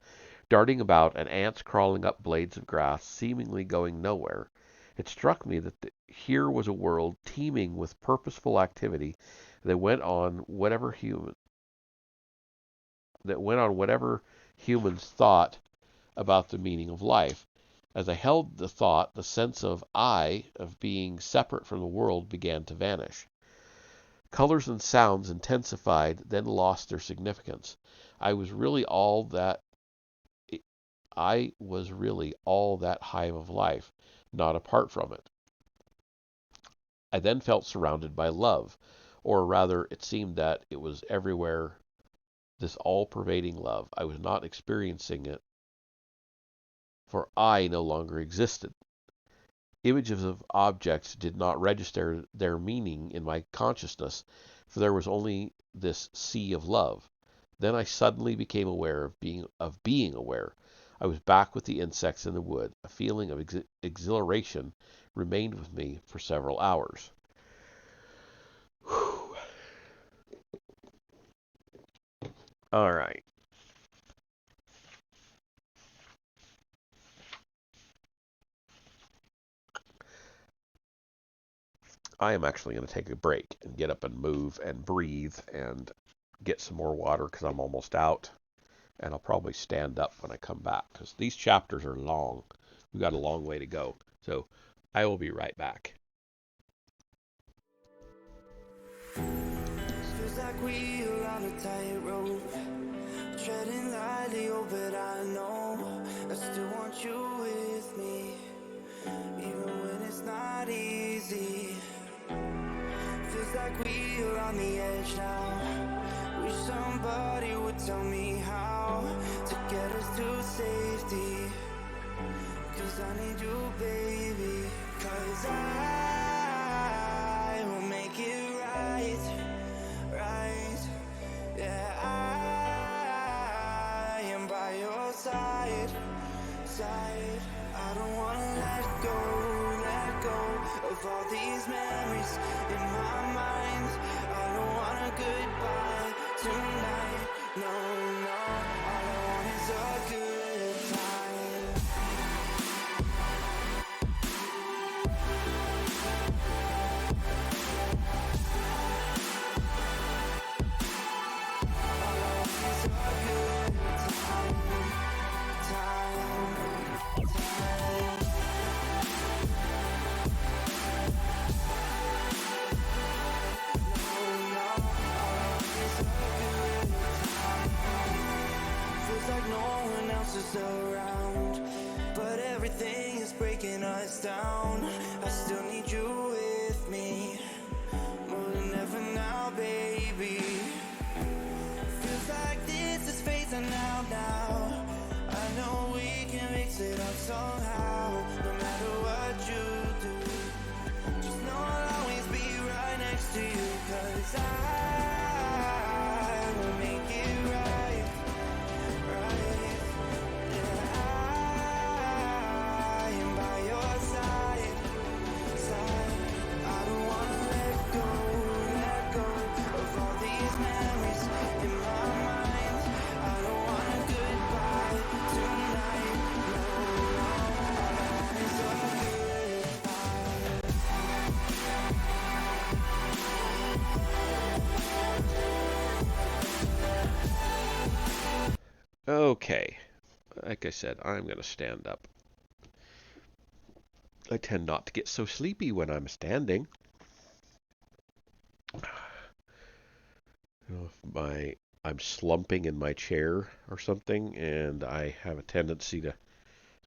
darting about and ants crawling up blades of grass, seemingly going nowhere, it struck me that here was a world teeming with purposeful activity that went on whatever humans thought about the meaning of life. As I held the thought, the sense of of being separate from the world, began to vanish. Colors and sounds intensified, then lost their significance. I was really all that hive of life, not apart from it. I then felt surrounded by love, or rather, it seemed that it was everywhere, this all-pervading love. I was not experiencing it, for I no longer existed. Images of objects did not register their meaning in my consciousness, for there was only this sea of love. Then I suddenly became aware of being aware. I was back with the insects in the wood. A feeling of exhilaration remained with me for several hours. Whew. All right. I am actually going to take a break and get up and move and breathe and get some more water because I'm almost out. And I'll probably stand up when I come back because these chapters are long. We've got a long way to go. So I will be right back. Feels like we're on a tightrope, treading lightly, oh, but I know I still want you with me, even when it's not easy. Feels like we're on the edge now. Wish somebody would tell me how to get us to safety. 'Cause I need you, baby. 'Cause I will make it right, right. Yeah, I am by your side, side. I don't wanna let go of all these memories in my mind. I don't want a goodbye tonight. No, no, all I want is a good time. All I want is a good time, time, time. Feels like no one else is around, but everything is breaking us down. I still need you with me, more than ever now, baby. Feels like this is phasing out now. I know we can mix it up somehow, no matter what you do. Just know I'll always be right next to you, 'cause I will make it right, right. Yeah, I am by your side, side. I don't wanna let go of all these memories in my mind. I don't want a goodbye tonight. No, no, all I want is a goodbye. Okay, like I said, I'm going to stand up. I tend not to get so sleepy when I'm standing. You know, if I'm slumping in my chair or something, and I have a tendency to,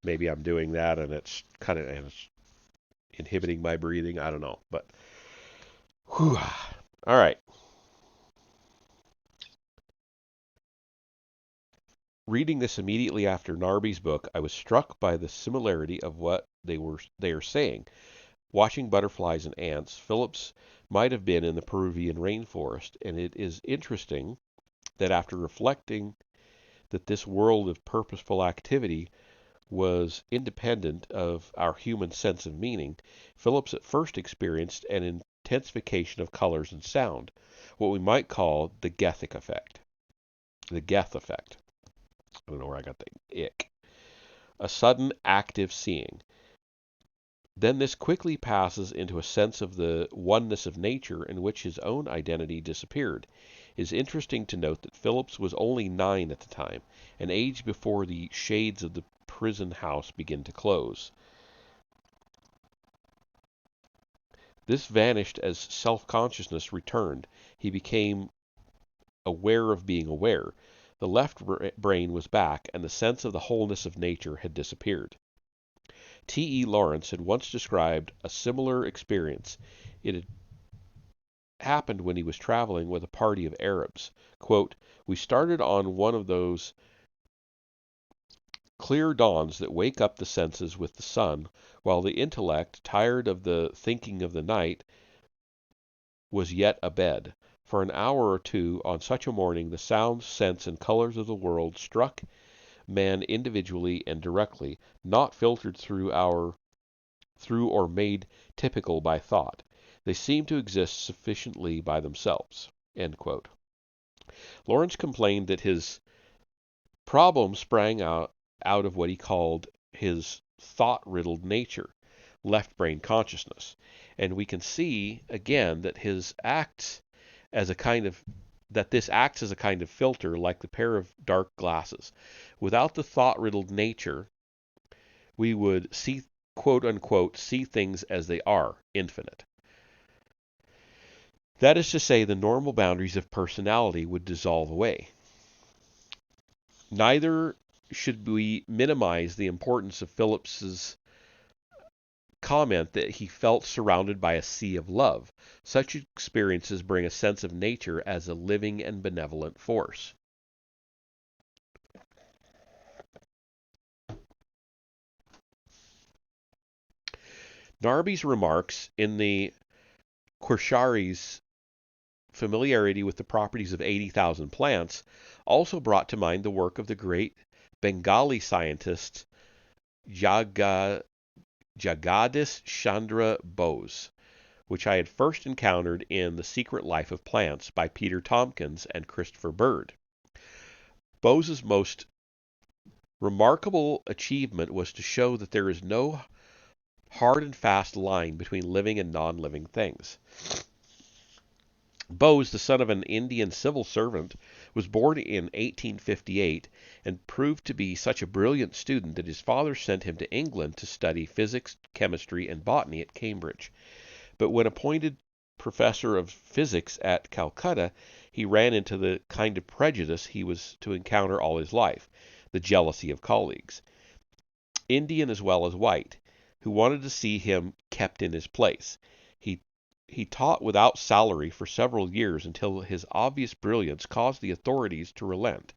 maybe I'm doing that, and it's inhibiting my breathing. I don't know, but whew. All right. Reading this immediately after Narby's book, I was struck by the similarity of what they are saying. Watching butterflies and ants, Phillips might have been in the Peruvian rainforest, and it is interesting that after reflecting that this world of purposeful activity was independent of our human sense of meaning, Phillips at first experienced an intensification of colors and sound, what we might call the Gethic effect. The Geth effect. I don't know where I got the ick. A sudden active seeing. Then this quickly passes into a sense of the oneness of nature in which his own identity disappeared. It is interesting to note that Phillips was only 9 at the time, an age before the shades of the prison house begin to close. This vanished as self-consciousness returned. He became aware of being aware. The left brain was back, and the sense of the wholeness of nature had disappeared. T. E. Lawrence had once described a similar experience. It had happened when he was traveling with a party of Arabs. Quote, "We started on one of those clear dawns that wake up the senses with the sun, while the intellect, tired of the thinking of the night, was yet abed. For an hour or two on such a morning the sounds, scents, and colors of the world struck man individually and directly, not filtered through or made typical by thought. They seem to exist sufficiently by themselves." End quote. Lawrence complained that his problem sprang out of what he called his thought-riddled nature, left brain consciousness, and we can see again that this acts as a kind of filter, like the pair of dark glasses. Without the thought-riddled nature, we would see, quote unquote, see things as they are, infinite. That is to say, the normal boundaries of personality would dissolve away. Neither should we minimize the importance of Phillips's comment that he felt surrounded by a sea of love. Such experiences bring a sense of nature as a living and benevolent force. Narby's remarks in the Quashari's familiarity with the properties of 80,000 plants also brought to mind the work of the great Bengali scientist Jagadish Chandra Bose, which I had first encountered in The Secret Life of Plants by Peter Tompkins and Christopher Bird. Bose's most remarkable achievement was to show that there is no hard and fast line between living and non-living things. Bose, the son of an Indian civil servant, was born in 1858 and proved to be such a brilliant student that his father sent him to England to study physics, chemistry, and botany at Cambridge. But when appointed professor of physics at Calcutta, he ran into the kind of prejudice he was to encounter all his life, the jealousy of colleagues, Indian as well as white, who wanted to see him kept in his place. He taught without salary for several years until his obvious brilliance caused the authorities to relent.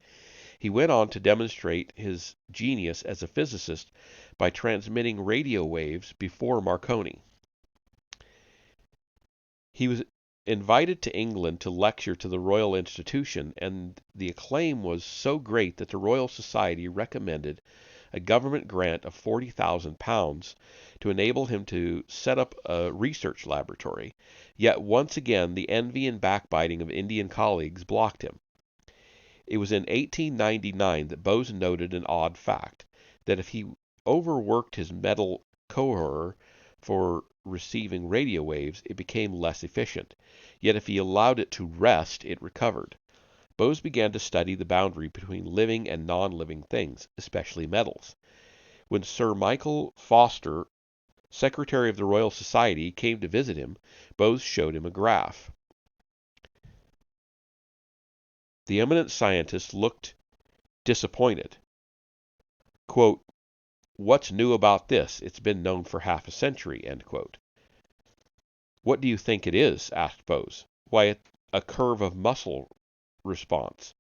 He went on to demonstrate his genius as a physicist by transmitting radio waves before Marconi. He was invited to England to lecture to the Royal Institution, and the acclaim was so great that the Royal Society recommended a government grant of £40,000 to enable him to set up a research laboratory. Yet once again the envy and backbiting of Indian colleagues blocked him. It was in 1899 that Bose noted an odd fact, that if he overworked his metal coherer for receiving radio waves, it became less efficient. Yet if he allowed it to rest, it recovered. Bose began to study the boundary between living and non-living things, especially metals. When Sir Michael Foster, Secretary of the Royal Society, came to visit him, Bose showed him a graph. The eminent scientist looked disappointed. Quote, "What's new about this? It's been known for half a century." End quote. "What do you think it is?" asked Bose. "Why, a curve of muscle response."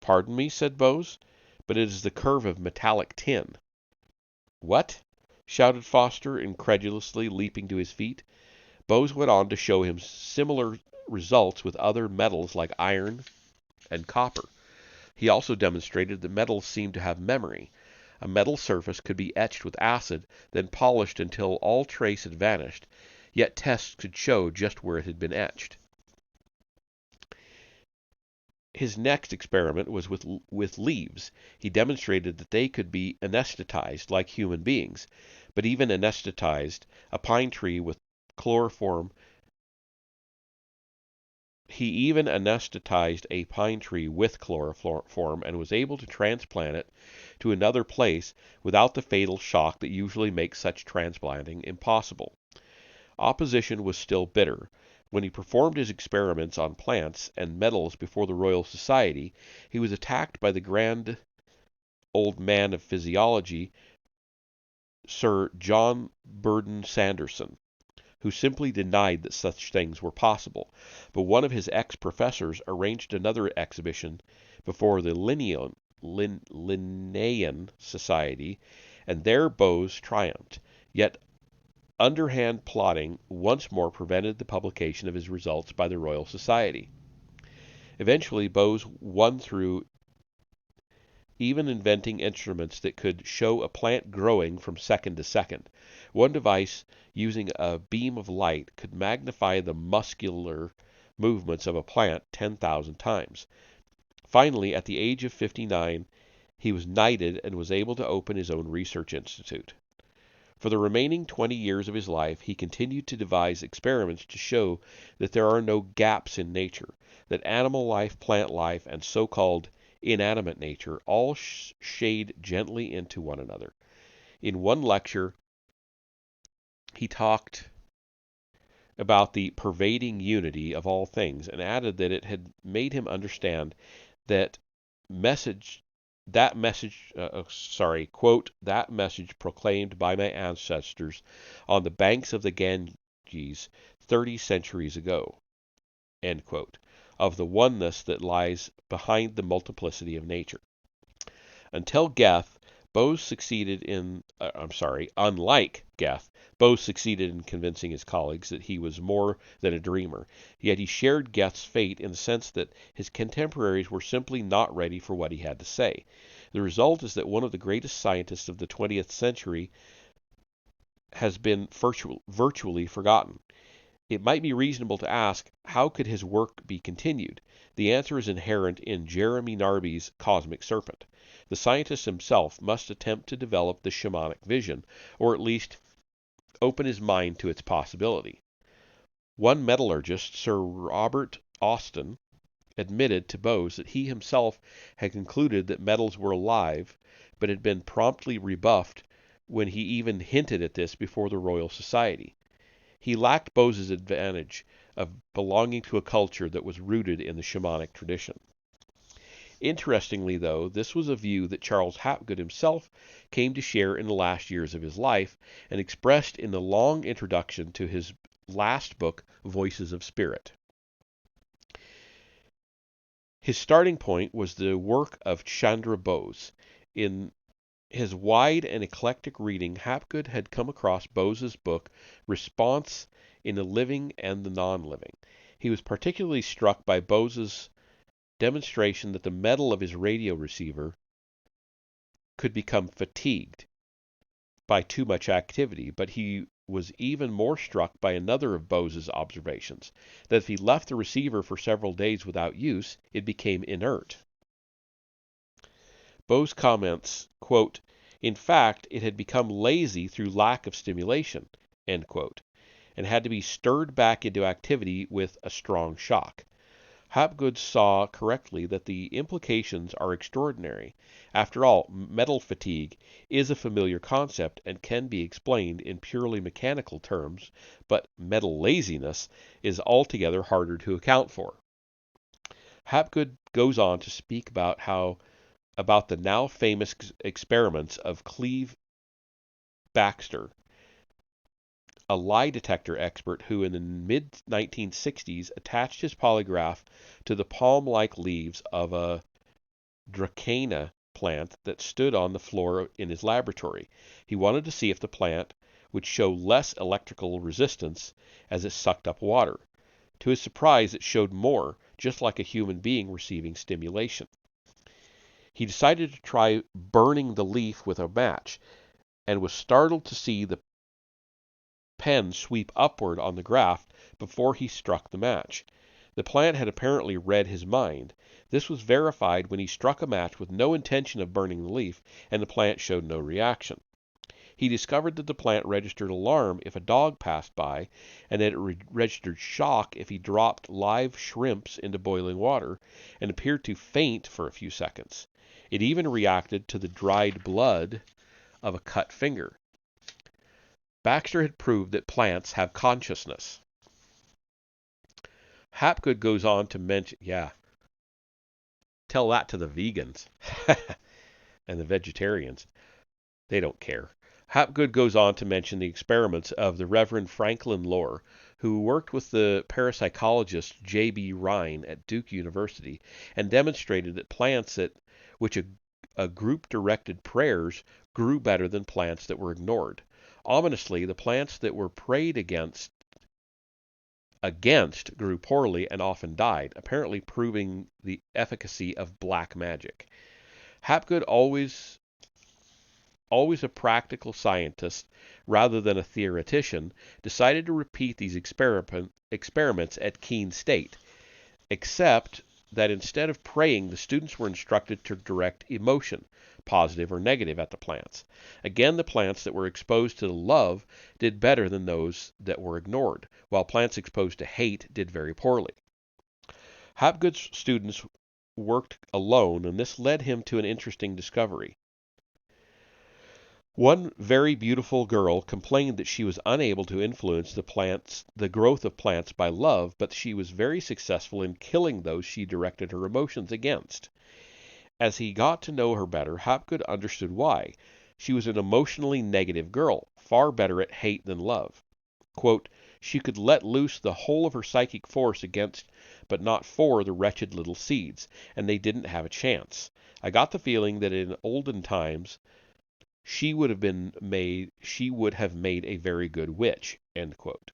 "Pardon me," said Bose, "but it is the curve of metallic tin." "What?" shouted Foster, incredulously, leaping to his feet. Bose went on to show him similar results with other metals like iron and copper. He also demonstrated that metals seem to have memory. A metal surface could be etched with acid, then polished until all trace had vanished, yet tests could show just where it had been etched. His next experiment was with leaves. He demonstrated that they could be anesthetized like human beings, but even anesthetized a pine tree with chloroform. He even anesthetized a pine tree with chloroform and was able to transplant it to another place without the fatal shock that usually makes such transplanting impossible. Opposition was still bitter. When he performed his experiments on plants and metals before the Royal Society, he was attacked by the grand old man of physiology, Sir John Burdon Sanderson, who simply denied that such things were possible. But one of his ex-professors arranged another exhibition before the Linnean Society, and there Bose triumphed. Yet underhand plotting once more prevented the publication of his results by the Royal Society. Eventually, Bose won through even inventing instruments that could show a plant growing from second to second. One device, using a beam of light, could magnify the muscular movements of a plant 10,000 times. Finally, at the age of 59, he was knighted and was able to open his own research institute. For the remaining 20 years of his life, he continued to devise experiments to show that there are no gaps in nature, that animal life, plant life, and so-called inanimate nature all shade gently into one another. In one lecture, he talked about the pervading unity of all things and added that it had made him understand that quote, that message proclaimed by my ancestors on the banks of the Ganges 30 centuries ago, end quote, of the oneness that lies behind the multiplicity of nature. Until Goethe, Bose succeeded in, unlike Goethe, Bose succeeded in convincing his colleagues that he was more than a dreamer, yet he shared Goethe's fate in the sense that his contemporaries were simply not ready for what he had to say. The result is that one of the greatest scientists of the 20th century has been virtually forgotten. It might be reasonable to ask, how could his work be continued? The answer is inherent in Jeremy Narby's Cosmic Serpent. The scientist himself must attempt to develop the shamanic vision, or at least open his mind to its possibility. One metallurgist, Sir Robert Austin, admitted to Bose that he himself had concluded that metals were alive, but had been promptly rebuffed when he even hinted at this before the Royal Society. He lacked Bose's advantage of belonging to a culture that was rooted in the shamanic tradition. Interestingly, though, this was a view that Charles Hapgood himself came to share in the last years of his life and expressed in the long introduction to his last book, Voices of Spirit. His starting point was the work of Chandra Bose. In his wide and eclectic reading, Hapgood had come across Bose's book, Response in the Living and the Non-Living. He was particularly struck by Bose's demonstration that the metal of his radio receiver could become fatigued by too much activity, but he was even more struck by another of Bose's observations, that if he left the receiver for several days without use, it became inert. Bose comments, quote, in fact, it had become lazy through lack of stimulation, end quote, and had to be stirred back into activity with a strong shock. Hapgood saw correctly that the implications are extraordinary. After all, metal fatigue is a familiar concept and can be explained in purely mechanical terms, but metal laziness is altogether harder to account for. Hapgood goes on to speak about the now famous experiments of Cleve Baxter, a lie detector expert who in the mid-1960s attached his polygraph to the palm-like leaves of a Dracaena plant that stood on the floor in his laboratory. He wanted to see if the plant would show less electrical resistance as it sucked up water. To his surprise, it showed more, just like a human being receiving stimulation. He decided to try burning the leaf with a match, and was startled to see the pen sweep upward on the graft before he struck the match. The plant had apparently read his mind. This was verified when he struck a match with no intention of burning the leaf, and the plant showed no reaction. He discovered that the plant registered alarm if a dog passed by, and that it registered shock if he dropped live shrimps into boiling water, and appeared to faint for a few seconds. It even reacted to the dried blood of a cut finger. Baxter had proved that plants have consciousness. Hapgood goes on to mention, tell that to the vegans and the vegetarians. They don't care. Hapgood goes on to mention the experiments of the Reverend Franklin Lohr, who worked with the parapsychologist J.B. Rhine at Duke University and demonstrated that plants at which a group directed prayers grew better than plants that were ignored. Ominously, the plants that were prayed against grew poorly and often died, apparently proving the efficacy of black magic. Hapgood, always a practical scientist rather than a theoretician, decided to repeat these experiments at Keene State, except that instead of praying, the students were instructed to direct emotion, positive or negative, at the plants. Again, the plants that were exposed to love did better than those that were ignored, while plants exposed to hate did very poorly. Hapgood's students worked alone, and this led him to an interesting discovery. One very beautiful girl complained that she was unable to influence the growth of plants by love, but she was very successful in killing those she directed her emotions against. As he got to know her better, Hapgood understood why. She was an emotionally negative girl, far better at hate than love. Quote, she could let loose the whole of her psychic force against, but not for, the wretched little seeds, and they didn't have a chance. I got the feeling that in olden times she would have made a very good witch. End quote.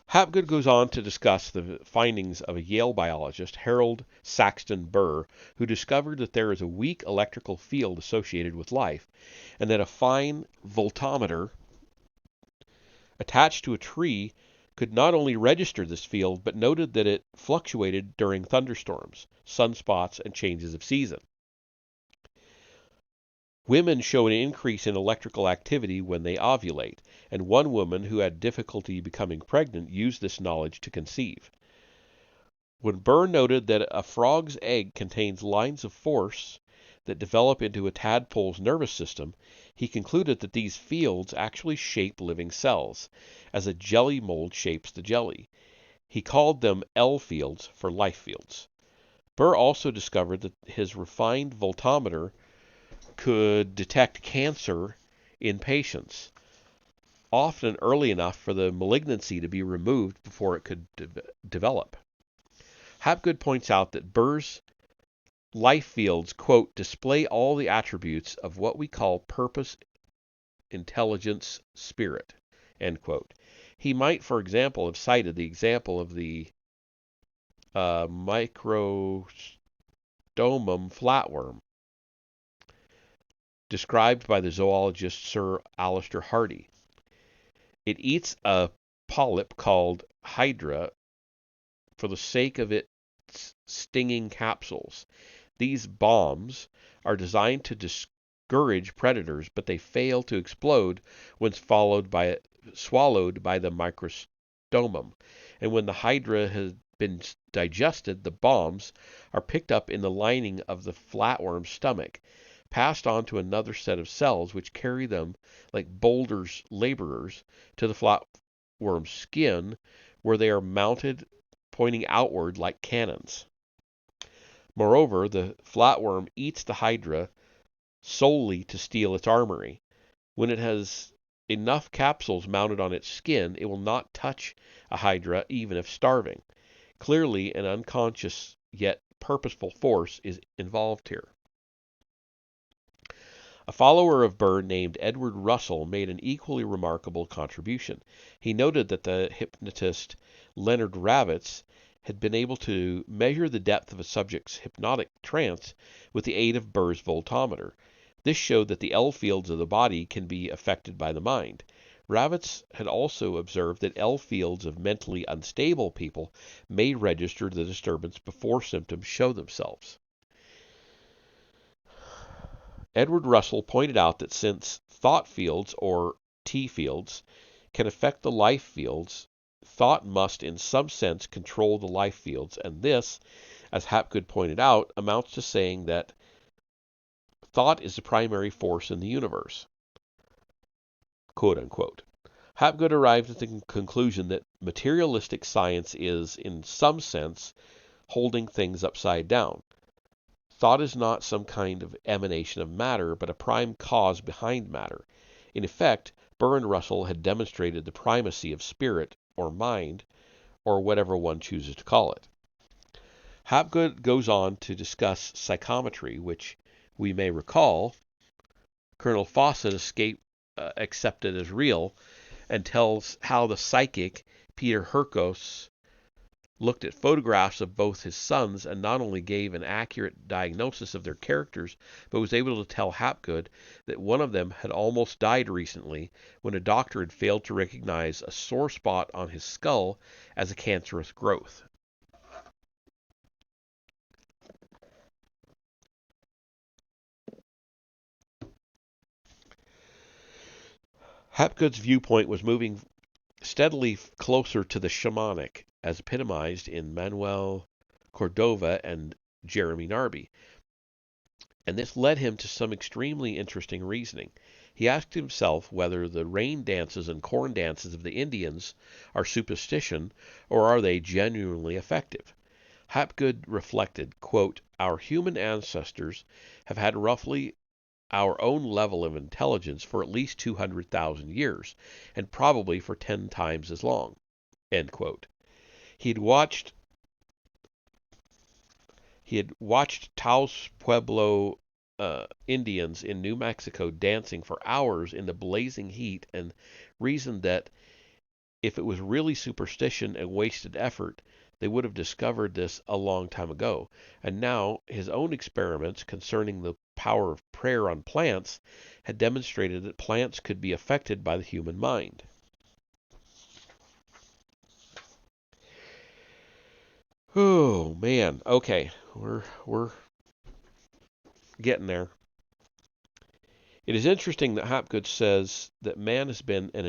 Hapgood goes on to discuss the findings of a Yale biologist, Harold Saxton Burr, who discovered that there is a weak electrical field associated with life, and that a fine voltmeter attached to a tree could not only register this field, but noted that it fluctuated during thunderstorms, sunspots, and changes of season. Women show an increase in electrical activity when they ovulate, and one woman who had difficulty becoming pregnant used this knowledge to conceive. When Burr noted that a frog's egg contains lines of force that develop into a tadpole's nervous system, he concluded that these fields actually shape living cells, as a jelly mold shapes the jelly. He called them L fields for life fields. Burr also discovered that his refined voltmeter could detect cancer in patients, often early enough for the malignancy to be removed before it could develop. Hapgood points out that Burr's life fields, quote, display all the attributes of what we call purpose, intelligence, spirit, end quote. He might, for example, have cited the example of the microstomum flatworm, described by the zoologist Sir Alister Hardy. It eats a polyp called Hydra for the sake of its stinging capsules. These bombs are designed to discourage predators, but they fail to explode when swallowed by the microstomum. And when the Hydra has been digested, the bombs are picked up in the lining of the flatworm's stomach, passed on to another set of cells which carry them like boulders laborers to the flatworm's skin, where they are mounted pointing outward like cannons. Moreover, the flatworm eats the Hydra solely to steal its armory. When it has enough capsules mounted on its skin, it will not touch a Hydra even if starving. Clearly, an unconscious yet purposeful force is involved here. A follower of Burr named Edward Russell made an equally remarkable contribution. He noted that the hypnotist Leonard Ravitz had been able to measure the depth of a subject's hypnotic trance with the aid of Burr's voltometer. This showed that the L fields of the body can be affected by the mind. Ravitz had also observed that L fields of mentally unstable people may register the disturbance before symptoms show themselves. Edward Russell pointed out that since thought fields, or T fields, can affect the life fields, thought must in some sense control the life fields, and this, as Hapgood pointed out, amounts to saying that thought is the primary force in the universe, quote unquote. Hapgood arrived at the conclusion that materialistic science is, in some sense, holding things upside down. Thought is not some kind of emanation of matter, but a prime cause behind matter. In effect, Burr and Russell had demonstrated the primacy of spirit, or mind, or whatever one chooses to call it. Hapgood goes on to discuss psychometry, which, we may recall, Colonel Fawcett accepted as real, and tells how the psychic Peter Hurkos looked at photographs of both his sons and not only gave an accurate diagnosis of their characters, but was able to tell Hapgood that one of them had almost died recently when a doctor had failed to recognize a sore spot on his skull as a cancerous growth. Hapgood's viewpoint was moving steadily closer to the shamanic, as epitomized in Manuel Cordova and Jeremy Narby, and this led him to some extremely interesting reasoning. He asked himself whether the rain dances and corn dances of the Indians are superstition, or are they genuinely effective? Hapgood reflected, quote, "Our human ancestors have had roughly our own level of intelligence for at least 200,000 years, and probably for 10 times as long." End quote. He had watched Taos Pueblo Indians in New Mexico dancing for hours in the blazing heat and reasoned that if it was really superstition and wasted effort, they would have discovered this a long time ago. And now his own experiments concerning the power of prayer on plants had demonstrated that plants could be affected by the human mind. Oh man, okay, we're getting there. It is interesting that Hapgood says that man has been as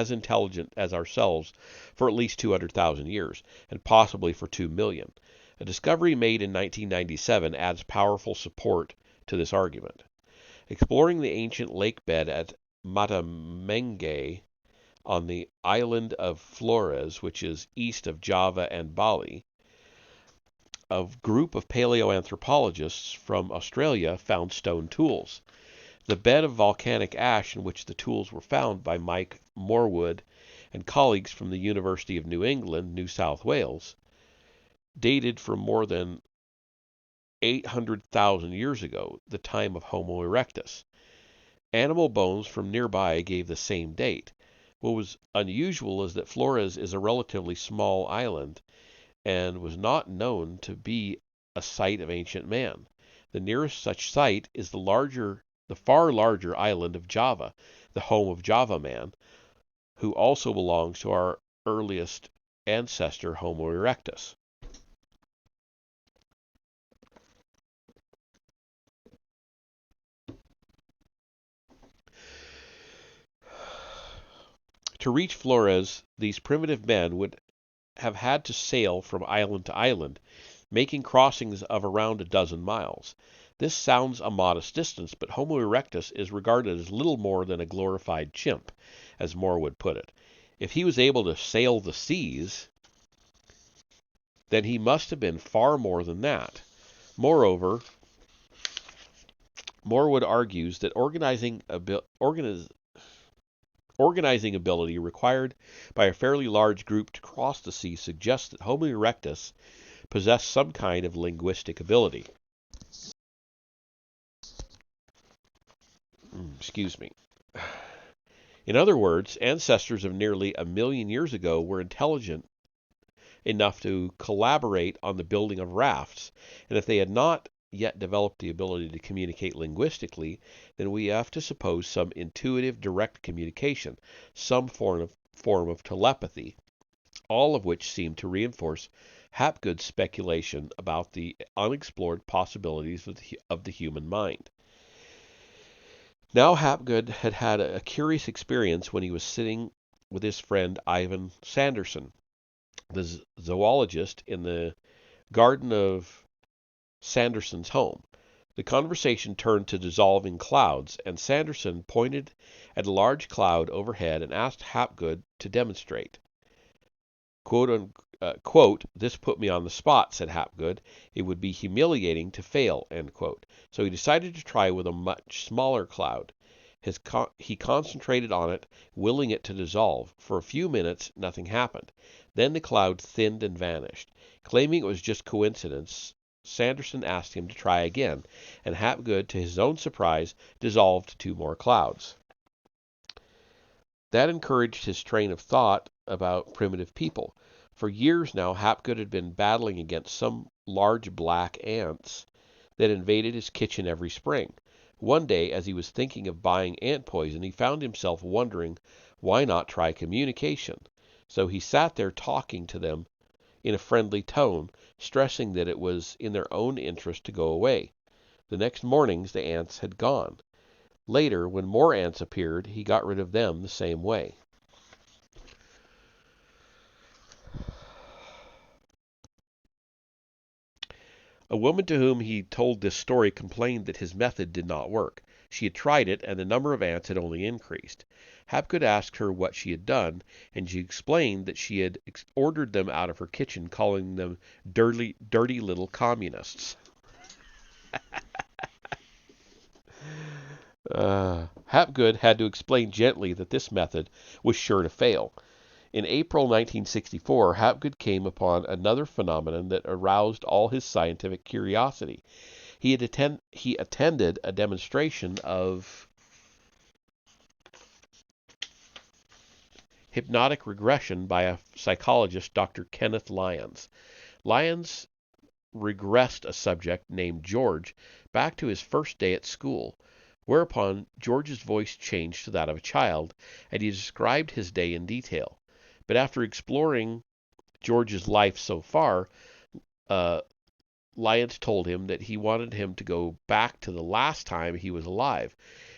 intelligent as ourselves for at least 200,000 years, and possibly for 2 million. A discovery made in 1997 adds powerful support to this argument. Exploring the ancient lake bed at Matamenge on the island of Flores, which is east of Java and Bali, a group of paleoanthropologists from Australia found stone tools. The bed of volcanic ash in which the tools were found by Mike Morwood and colleagues from the University of New England, New South Wales, dated from more than 800,000 years ago, the time of Homo erectus. Animal bones from nearby gave the same date. What was unusual is that Flores is a relatively small island and was not known to be a site of ancient man. The nearest such site is the far larger island of Java, the home of Java man, who also belongs to our earliest ancestor Homo erectus. To reach Flores, these primitive men would have had to sail from island to island, making crossings of around a dozen miles. This sounds a modest distance, but Homo erectus is regarded as little more than a glorified chimp, as More would put it. If he was able to sail the seas, then he must have been far more than that. Moreover, Morwood argues that organizing ability required by a fairly large group to cross the sea suggests that Homo erectus possessed some kind of linguistic ability. Excuse me. In other words, ancestors of nearly 1 million years ago were intelligent enough to collaborate on the building of rafts, and if they had not yet developed the ability to communicate linguistically, then we have to suppose some intuitive direct communication, some form of telepathy, all of which seem to reinforce Hapgood's speculation about the unexplored possibilities of the human mind. Now Hapgood had had a curious experience when he was sitting with his friend Ivan Sanderson, the zoologist, in the garden of Sanderson's home. The conversation turned to dissolving clouds, and Sanderson pointed at a large cloud overhead and asked Hapgood to demonstrate. Quote, "This put me on the spot," said Hapgood. "It would be humiliating to fail," end quote. So he decided to try with a much smaller cloud. He concentrated on it, willing it to dissolve. For a few minutes, nothing happened. Then the cloud thinned and vanished. Claiming it was just coincidence, Sanderson asked him to try again, and Hapgood, to his own surprise, dissolved 2 more clouds. That encouraged his train of thought about primitive people. For years now, Hapgood had been battling against some large black ants that invaded his kitchen every spring. One day, as he was thinking of buying ant poison, he found himself wondering why not try communication. So he sat there talking to them in a friendly tone, stressing that it was in their own interest to go away. The next mornings the ants had gone. Later, when more ants appeared, he got rid of them the same way. A woman to whom he told this story complained that his method did not work. She had tried it, and the number of ants had only increased. Hapgood asked her what she had done, and she explained that she had ordered them out of her kitchen, calling them dirty little communists. Hapgood had to explain gently that this method was sure to fail. In April 1964, Hapgood came upon another phenomenon that aroused all his scientific curiosity. He attended a demonstration of hypnotic regression by a psychologist, Dr. Kenneth Lyons. Lyons regressed a subject named George back to his first day at school, whereupon George's voice changed to that of a child, and he described his day in detail. But after exploring George's life so far, Lyons told him that he wanted him to go back to the last time he was alive,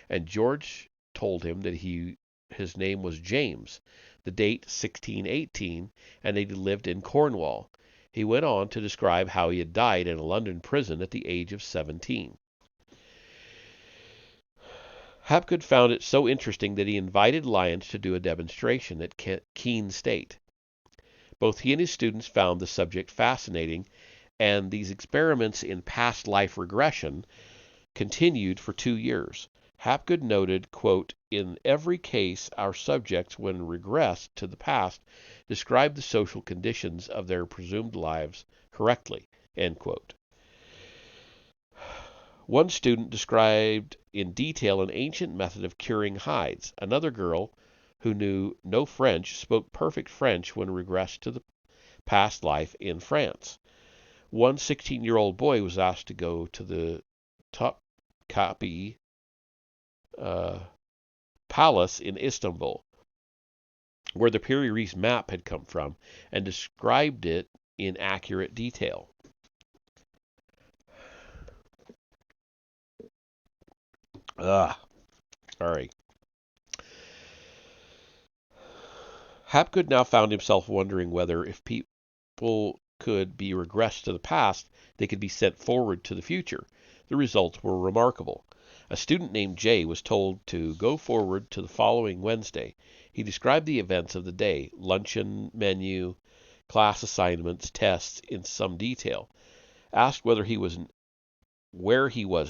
and George told him that his name was James, the date 1618, and that he lived in Cornwall. He went on to describe how he had died in a London prison at the age of 17. Hapgood found it so interesting that he invited Lyons to do a demonstration at Keene State. Both he and his students found the subject fascinating, and these experiments in past life regression continued for 2 years. Hapgood noted, quote, "In every case, our subjects, when regressed to the past, described the social conditions of their presumed lives correctly," end quote. One student described in detail an ancient method of curing hides. Another girl, who knew no French, spoke perfect French when regressed to the past life in France. One 16-year-old boy was asked to go to the Topkapi Palace in Istanbul, where the Piri Reis map had come from, and described it in accurate detail. Sorry. Hapgood now found himself wondering whether, if people could be regressed to the past, they could be sent forward to the future. The results were remarkable. A student named Jay was told to go forward to the following Wednesday. He described the events of the day, luncheon menu, class assignments, tests, in some detail. Asked where he was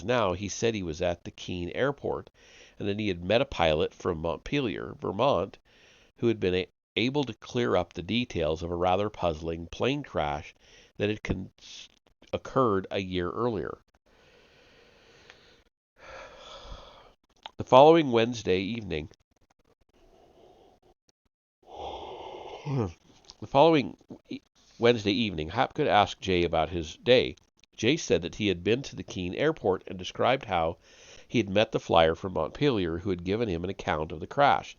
now, he said he was at the Keene airport, and that he had met a pilot from Montpelier, Vermont, who had been able to clear up the details of a rather puzzling plane crash that had occurred a year earlier. The following Wednesday evening, Hapgood asked Jay about his day. Jay said that he had been to the Keene airport and described how he had met the flyer from Montpelier who had given him an account of the crash.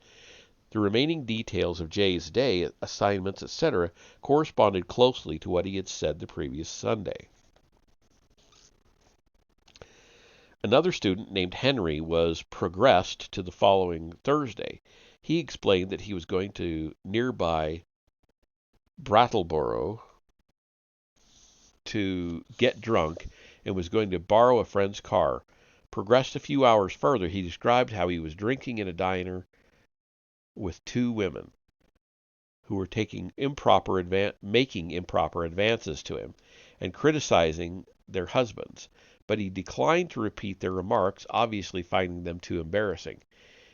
The remaining details of Jay's day, assignments, etc., corresponded closely to what he had said the previous Sunday. Another student named Henry was progressed to the following Thursday. He explained that he was going to nearby Brattleboro to get drunk and was going to borrow a friend's car. Progressed a few hours further, he described how he was drinking in a diner with two women who were making improper advances to him and criticizing their husbands, but he declined to repeat their remarks, obviously finding them too embarrassing.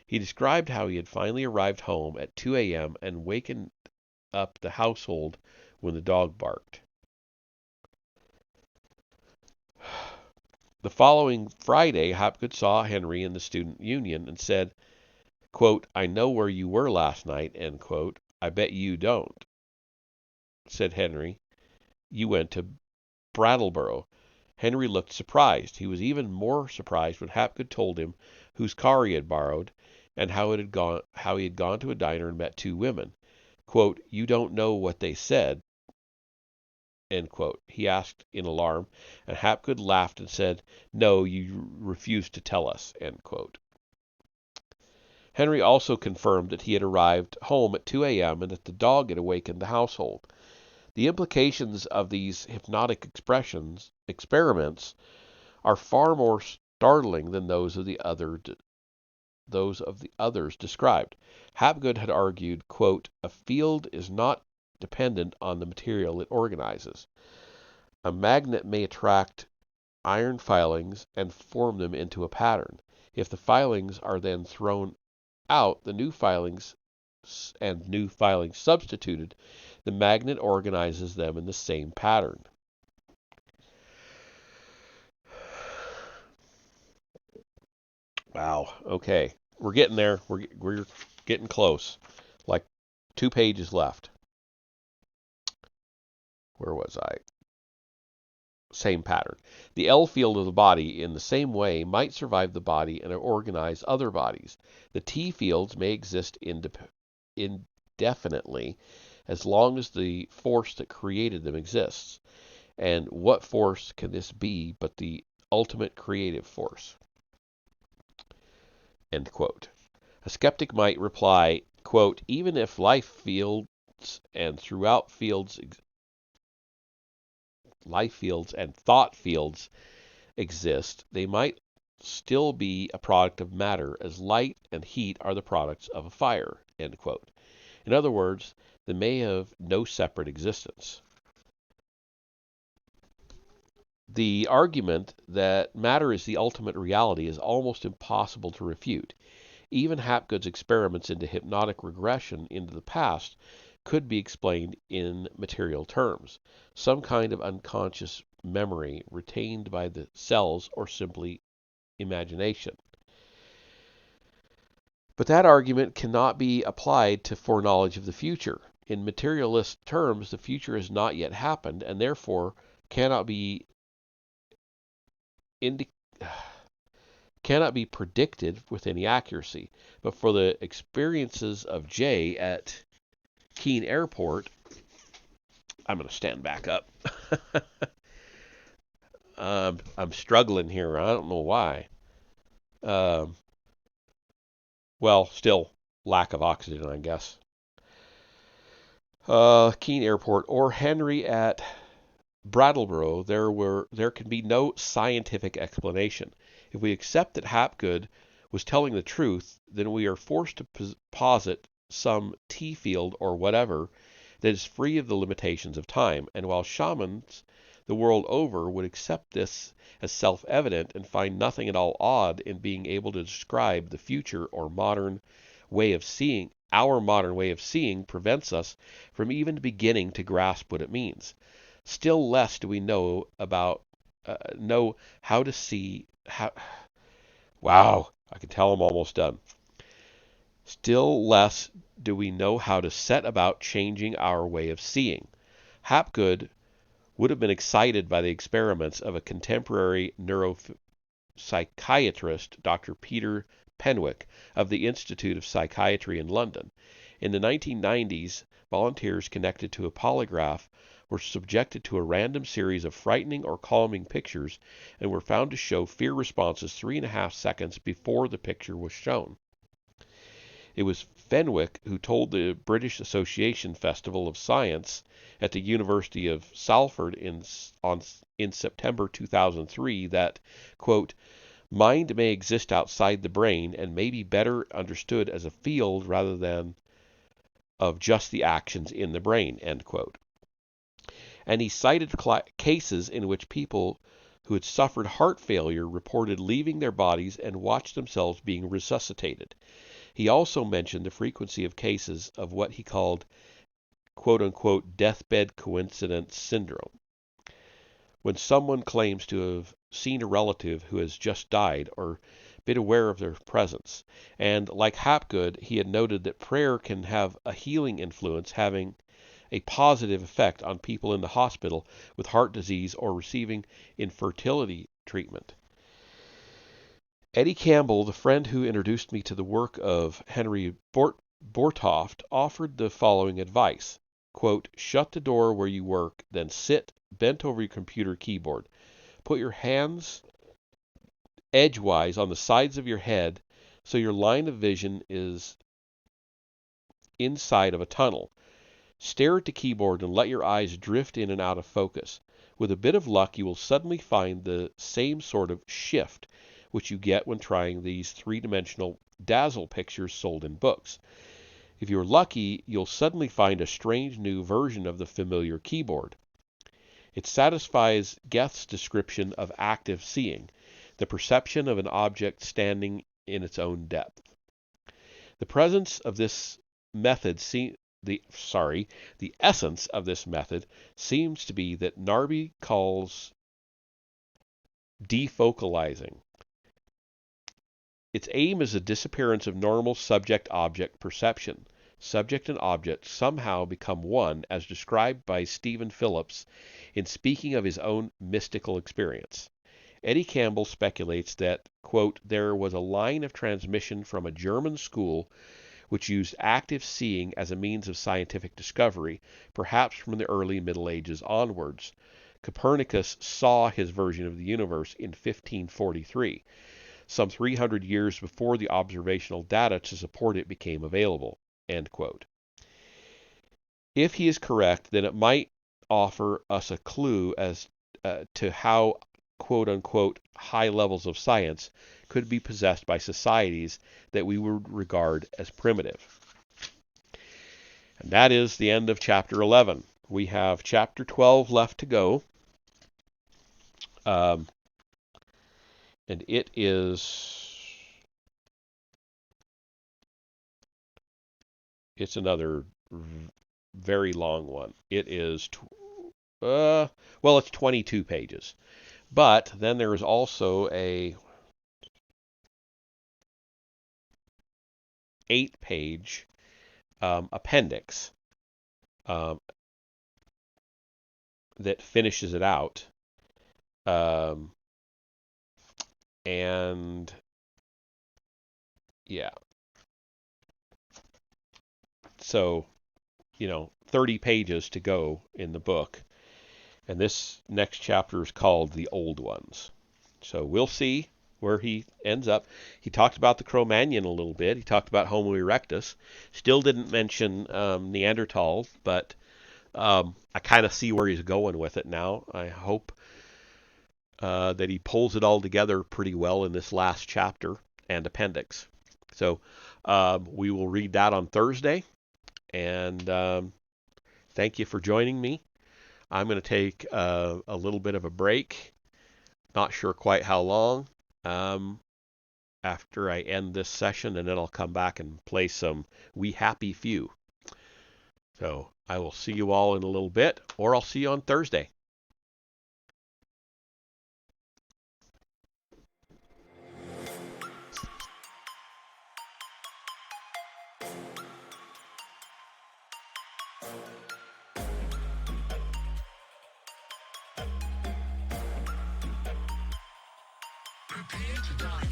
He described how he had finally arrived home at 2 a.m. and wakened up the household when the dog barked. The following Friday, Hapgood saw Henry in the student union and said, quote, "I know where you were last night," end quote. "I bet you don't," said Henry. "You went to Brattleboro." Henry looked surprised. He was even more surprised when Hapgood told him whose car he had borrowed and how he had gone to a diner and met two women. Quote, "You don't know what they said," end quote, he asked in alarm, and Hapgood laughed and said, "No, you refuse to tell us," end quote. Henry also confirmed that he had arrived home at 2 a.m. and that the dog had awakened the household. The implications of these hypnotic experiments are far more startling than those of the others described. Hapgood had argued, quote, "A field is not dependent on the material it organizes. A magnet may attract iron filings and form them into a pattern. If the filings are then thrown out, the new filings substituted, the magnet organizes them in the same pattern." Wow. Okay. We're getting there. We're getting close. Like 2 pages left. Where was I? Same pattern. The L field of the body, in the same way, might survive the body and organize other bodies. The T fields may exist indefinitely as long as the force that created them exists. And what force can this be but the ultimate creative force? End quote. A skeptic might reply, quote, "Even if life fields and throughout fields and thought fields exist, they might still be a product of matter, as light and heat are the products of a fire," end quote. In other words, they may have no separate existence. The argument that matter is the ultimate reality is almost impossible to refute. Even Hapgood's experiments into hypnotic regression into the past could be explained in material terms, some kind of unconscious memory retained by the cells or simply imagination. But that argument cannot be applied to foreknowledge of the future. In materialist terms, the future has not yet happened and therefore cannot be predicted with any accuracy. But for the experiences of Jay at Keene Airport, I'm going to stand back up. I'm struggling here. I don't know why. Well, still lack of oxygen, I guess. Keene Airport or Henry at Brattleboro, there can be no scientific explanation. If we accept that Hapgood was telling the truth, then we are forced to posit some T field or whatever that is free of the limitations of time. And while shamans the world over would accept this as self-evident and find nothing at all odd in being able to describe the future, or modern way of seeing, our modern way of seeing prevents us from even beginning to grasp what it means. Still less do we know how to see Wow, I can tell I'm almost done. Still less do we know how to set about changing our way of seeing. Hapgood would have been excited by the experiments of a contemporary neuropsychiatrist, Dr. Peter Penwick, of the Institute of Psychiatry in London. In the 1990s, volunteers connected to a polygraph were subjected to a random series of frightening or calming pictures and were found to show fear responses 3.5 seconds before the picture was shown. It was Fenwick who told the British Association Festival of Science at the University of Salford in September 2003 that, quote, mind may exist outside the brain and may be better understood as a field rather than of just the actions in the brain, end quote. And he cited cases in which people who had suffered heart failure reported leaving their bodies and watched themselves being resuscitated. He also mentioned the frequency of cases of what he called quote-unquote deathbed coincidence syndrome, when someone claims to have seen a relative who has just died or been aware of their presence. And like Hapgood, he had noted that prayer can have a healing influence, having a positive effect on people in the hospital with heart disease or receiving infertility treatment. Eddie Campbell, the friend who introduced me to the work of Henry Bortoft, offered the following advice. Quote, shut the door where you work, then sit bent over your computer keyboard. Put your hands edgewise on the sides of your head so your line of vision is inside of a tunnel. Stare at the keyboard and let your eyes drift in and out of focus. With a bit of luck, you will suddenly find the same sort of shift which you get when trying these three-dimensional dazzle pictures sold in books. If you're lucky, you'll suddenly find a strange new version of the familiar keyboard. It satisfies Goethe's description of active seeing, the perception of an object standing in its own depth. The presence of this method the essence of this method seems to be that Narby calls defocalizing. Its aim is the disappearance of normal subject-object perception. Subject and object somehow become one, as described by Stephen Phillips in speaking of his own mystical experience. Eddie Campbell speculates that, quote, there was a line of transmission from a German school which used active seeing as a means of scientific discovery, perhaps from the early Middle Ages onwards. Copernicus saw his version of the universe in 1543, some 300 years before the observational data to support it became available, end quote. If he is correct, then it might offer us a clue as to how quote-unquote high levels of science could be possessed by societies that we would regard as primitive. And that is the end of Chapter 11. We have Chapter 12 left to go. And it's another very long one. It is, it's 22 pages. But then there is also a 8-page appendix that finishes it out. And yeah. So, 30 pages to go in the book. And this next chapter is called The Old Ones. So we'll see where he ends up. He talked about the Cro-Magnon a little bit. He talked about Homo erectus. Still didn't mention Neanderthals, but I kind of see where he's going with it now. I hope that he pulls it all together pretty well in this last chapter and appendix. So we will read that on Thursday. And thank you for joining me. I'm going to take a little bit of a break. Not sure quite how long after I end this session, and then I'll come back and play some We Happy Few. So I will see you all in a little bit, or I'll see you on Thursday. Prepare to die.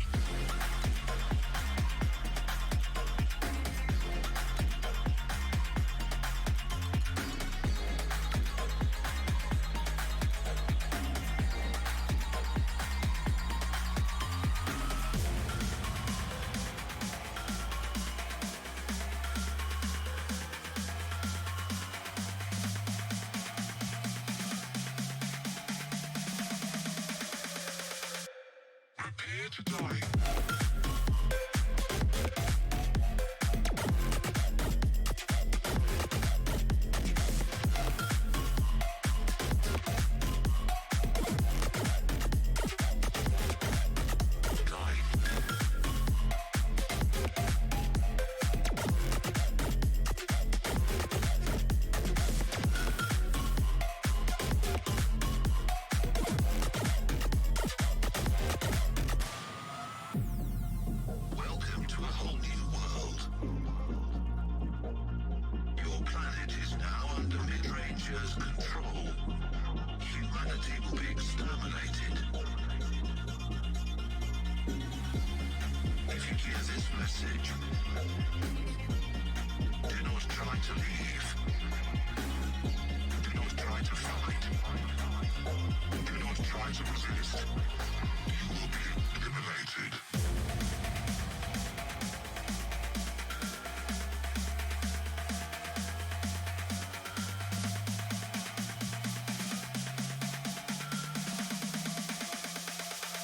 Prepare to die. Welcome to a whole new world. Your planet is now under mid-rangers' control. Humanity will be exterminated. If you hear this message, do not try to leave. Do not try to fight. Do not try to resist. You will be eliminated.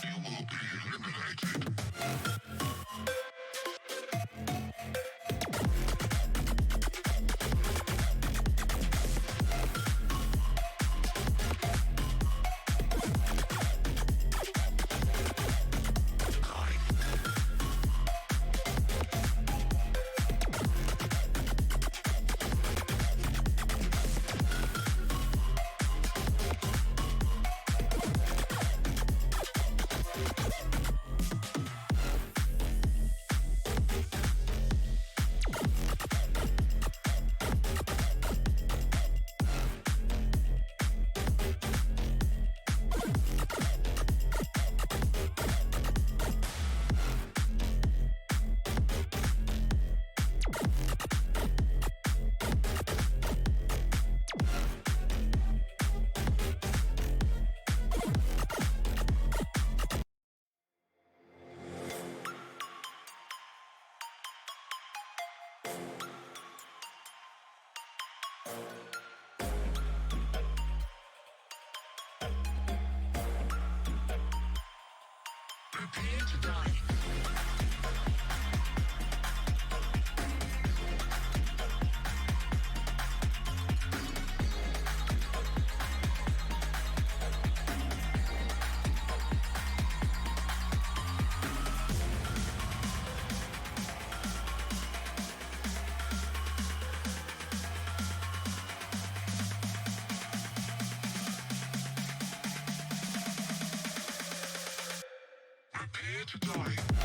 You will be eliminated. Prepare to die. Prepare to die.